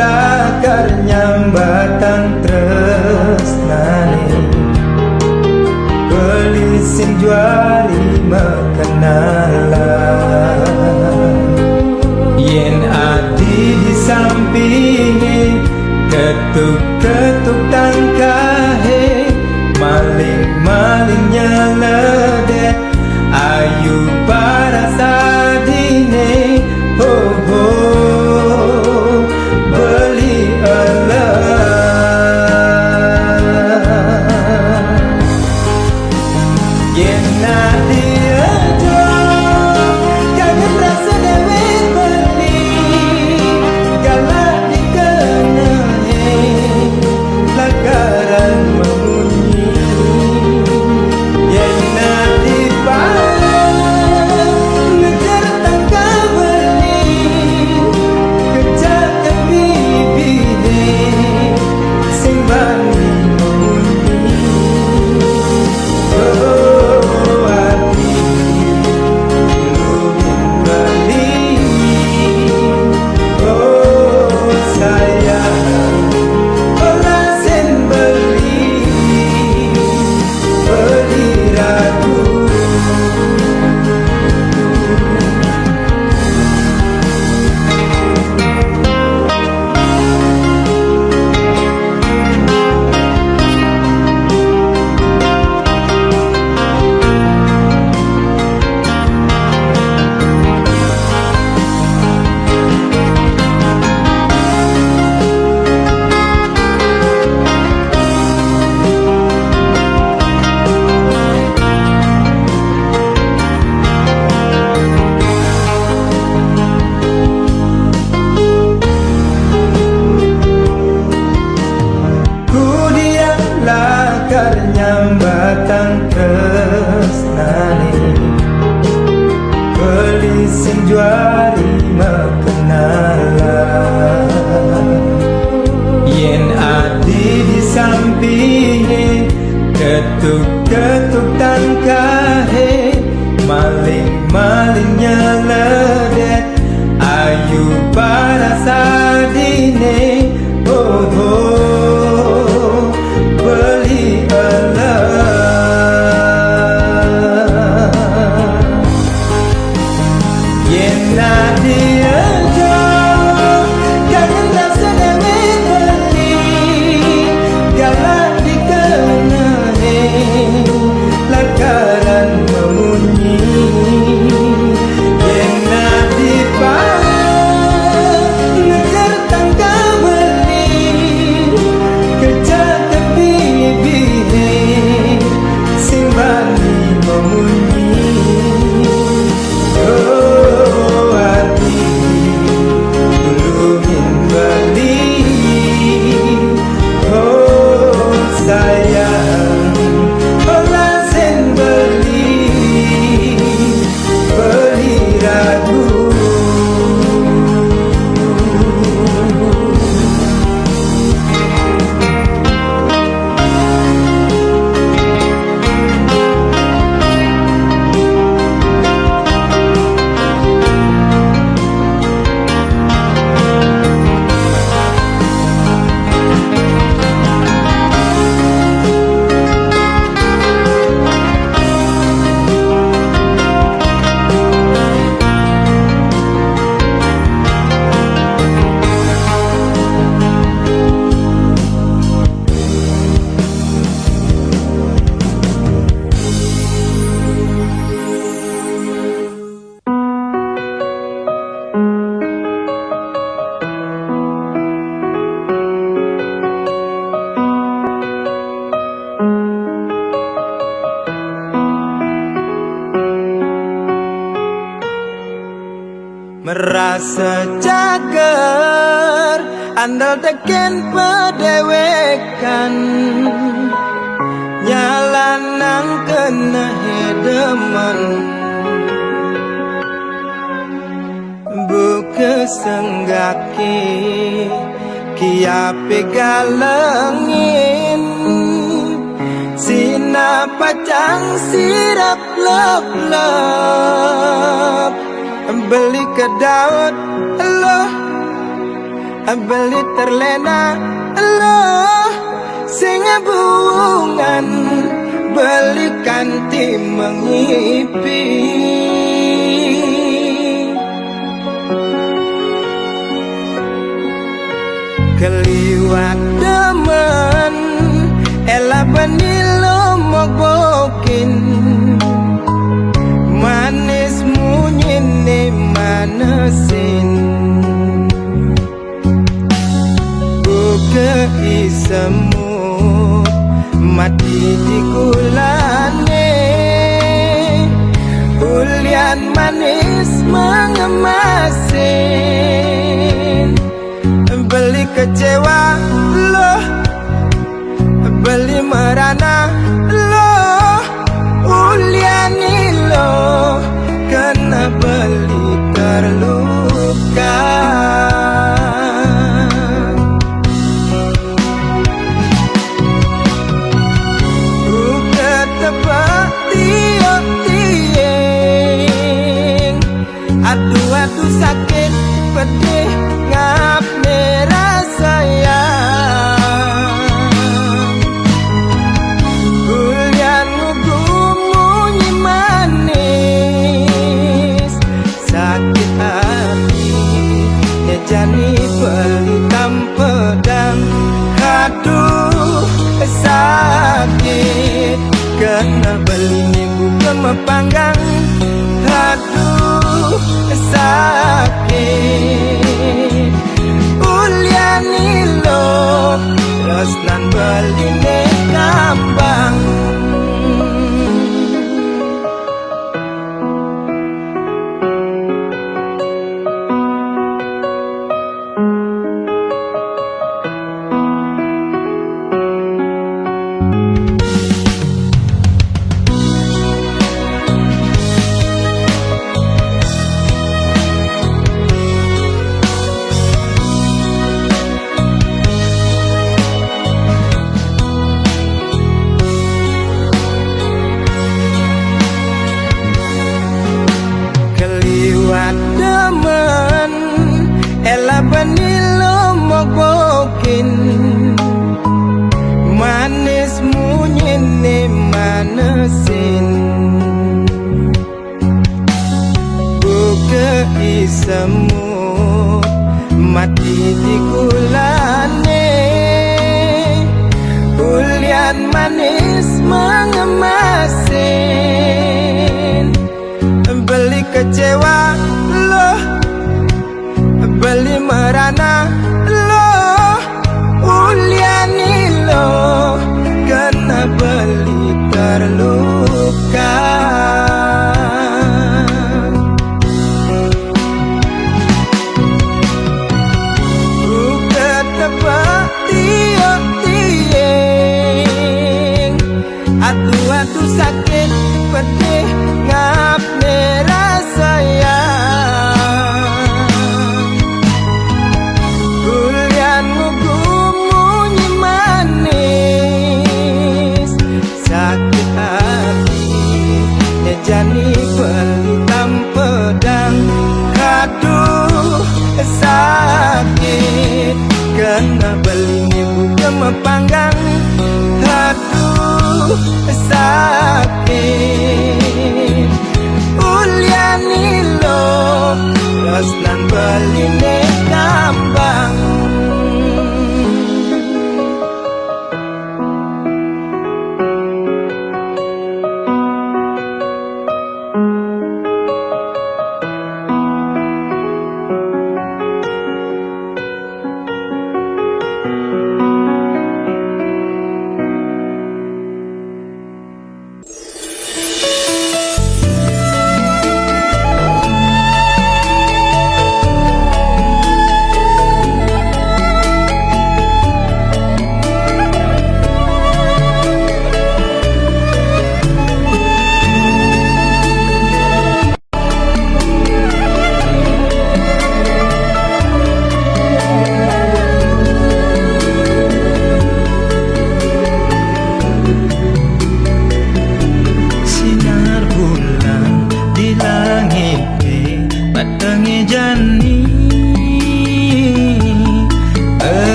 lakar nyambatan tresnane beli sing juali mekenalan yen adi di sampingi ketuk-ketuk tangkahe maling-malingnya ledet ayu paras adine oh oh beli elah yen nadi aja kangen rasa dewe beli galak dikenahe lakaran mengunyi yen nadi parang ngejar tangka beli kejakan bibine sing bani mengunyi oh hati lumin beli oh sayang ora sen beli ragu lakar nyambatan tresnane beli sing juali mekenalan yen adi di sampingi ketuk-ketuk tangkahe maling-malingnya ledet ayu paras adine oh oh beli elah yen merasa cager andal teken pedewekan nyalan nang kena hedeman buka senggaki kia pegalengin sina pacang sirap lep-lep beli ke daun lo beli terlena lo singa bungan beli kanti mengipi keliwat demen ela penilo mobokin manis munyine manesin buka isemut mati di kulane ulian manis mengemasin beli kecewa lo beli merana lo uliani lo kena beli terluka buka tepat tiap-tiap aduh sakit pedih ngap merasa ulian ngugumunyi manis sakit hati nyejani pelutam pedang aduh sakit kena beli bukan mepanggang aduh sakit uliani lo terus nan beline kambang demen ela penilo mobokin manis munyine manesin buka isemut mati di kulane ulian manis mengemasin beli kecewa lo beli merana lo uliani lo kena beli terluka buka tepat tiap-tiap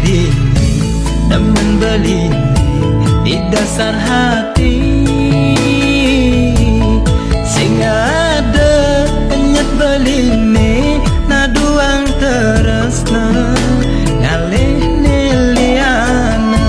dini demen belini di dasar hati sing ada penyet belini naduang teresna ngalih niliana.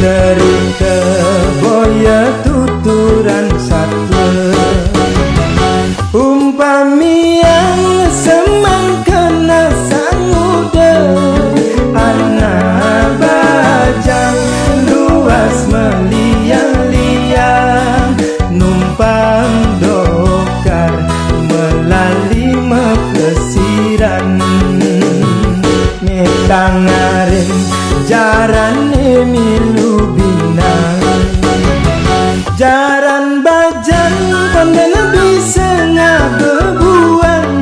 Cerita boya tuturan satu umpami yang semangkana sanguda anak bajang luas meliang-liang numpang dokar melalui mepesiran metangarin jaran milu binang jaran bajan pandang bisa ngabebuang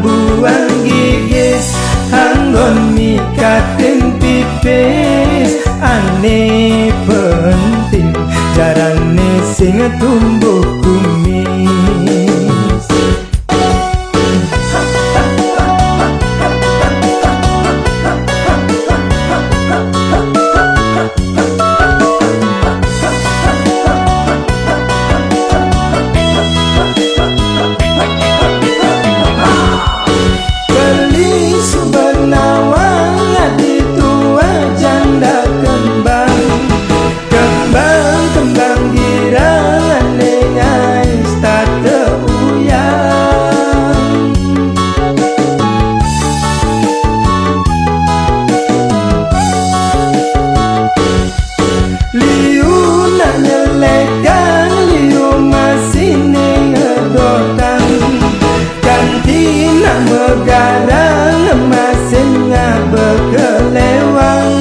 buang gigis anggon mikatin pipis ane penting jaran sing tumbuh kumis. Garang masin bekelewang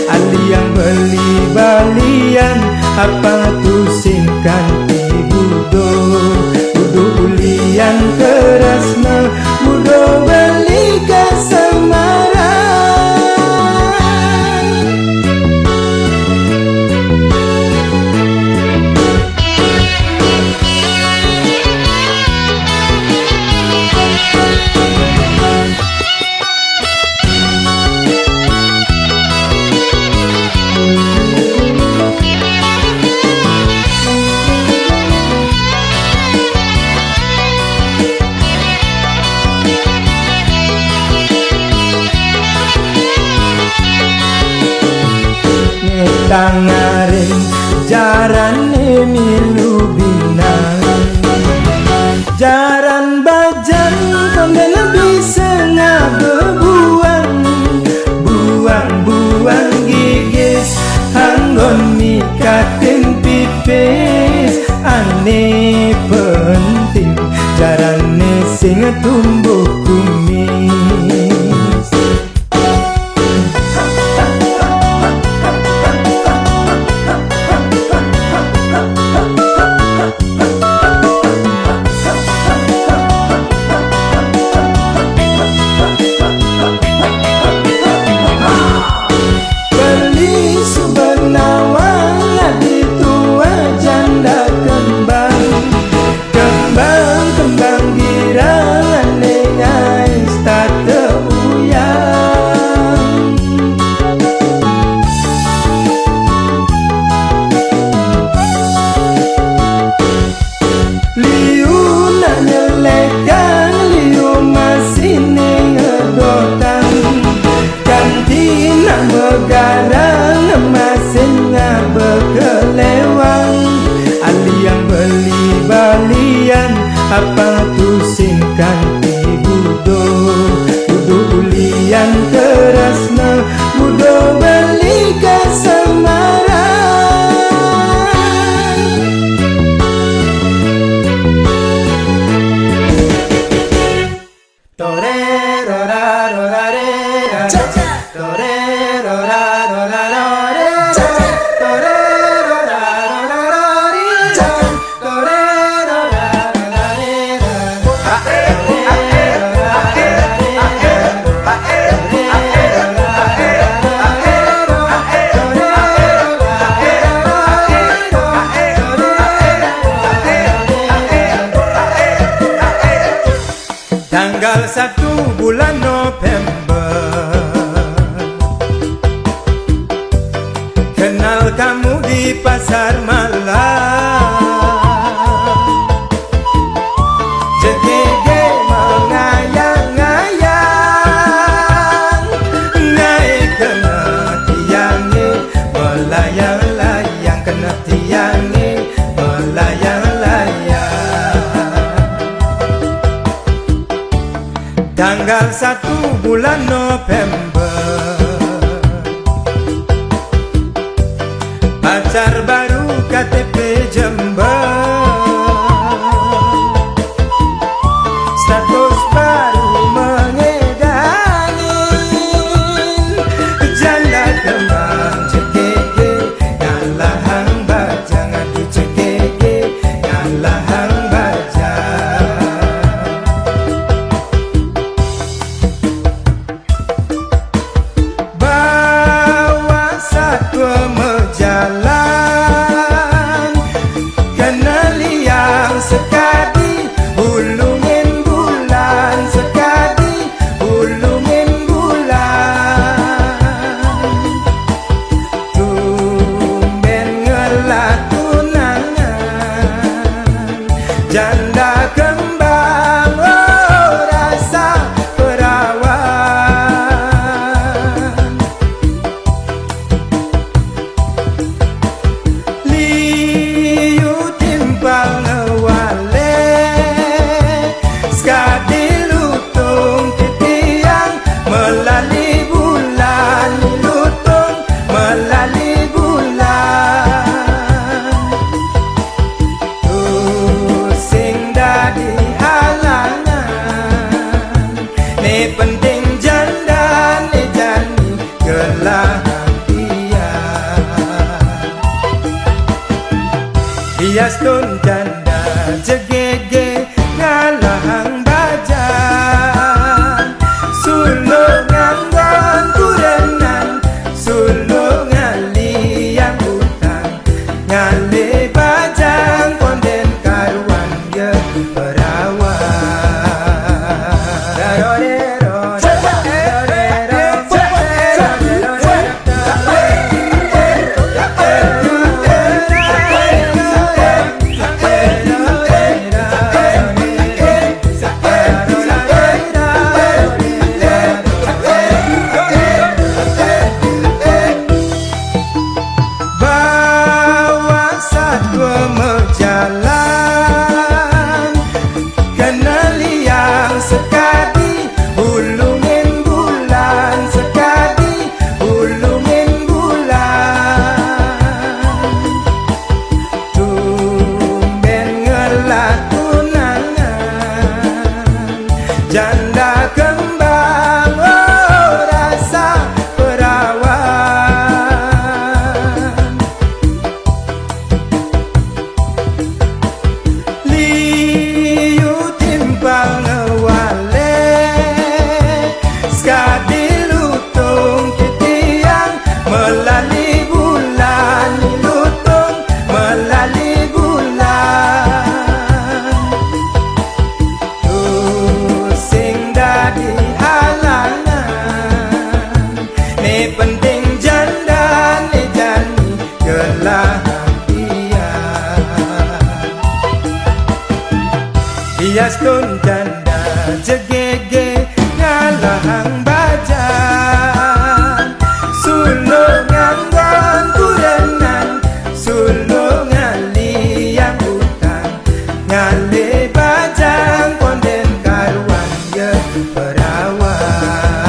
aliang beli balian apa tu singkan budo ulian kerasna budo beli kasamaran. Tangarin jaran milu binang Jarane penting, jarane sing tumbuh kumis. Beli subernawang di tua janda kembang, kembang girang nengai starte uyang. Liu na nyelekan, liu masih ngedotang, kantina megarang masih bekelewang. Aliang beli balian apa tu singkan budo, budo ulian terasna, budo beli ke Semarang. Torero ra ro ra re ra, torero ra ro ra ro re ra, torero ra ro ra ro ri ra, torero ra ro ra re ra, torero ra Tanggal 1 bulan November, kenal kamu di pasar malam. Jegege mengayang-ayang, naik kena tiange, melayang-layang kena tiange, melayang-layang. Tanggal 1 bulan November, pacar baru KTP Jember, status baru mengedangin, janda kembang cekeke, ngalahang bajang, aduh cekeke, ngalahang bajang. Bawa satwa mejalan, kenal yang sekadi, hulungin bulan sekadi, hulungin bulan. Tumben ngelatunangan, janda kembang, oh rasa perawan. Liu timpal ngewale, sekadi lutung titiang, melali bulan, lutung melali bulan. Tusing dadi halangan, ne penting janda ne jani gelahan tiang. Hias tun janda jegege, ngalahang bajang, sulung nganggon kurenan, sulung ngaliang utang, ngale bajang konden karuan ye perawan. Darorero, darorero, darorero, Yastun janda jegege ngalahang bajang sulung nganggon kurenan sulung ngaliyang utang ngale bajang konden karuan ye perawan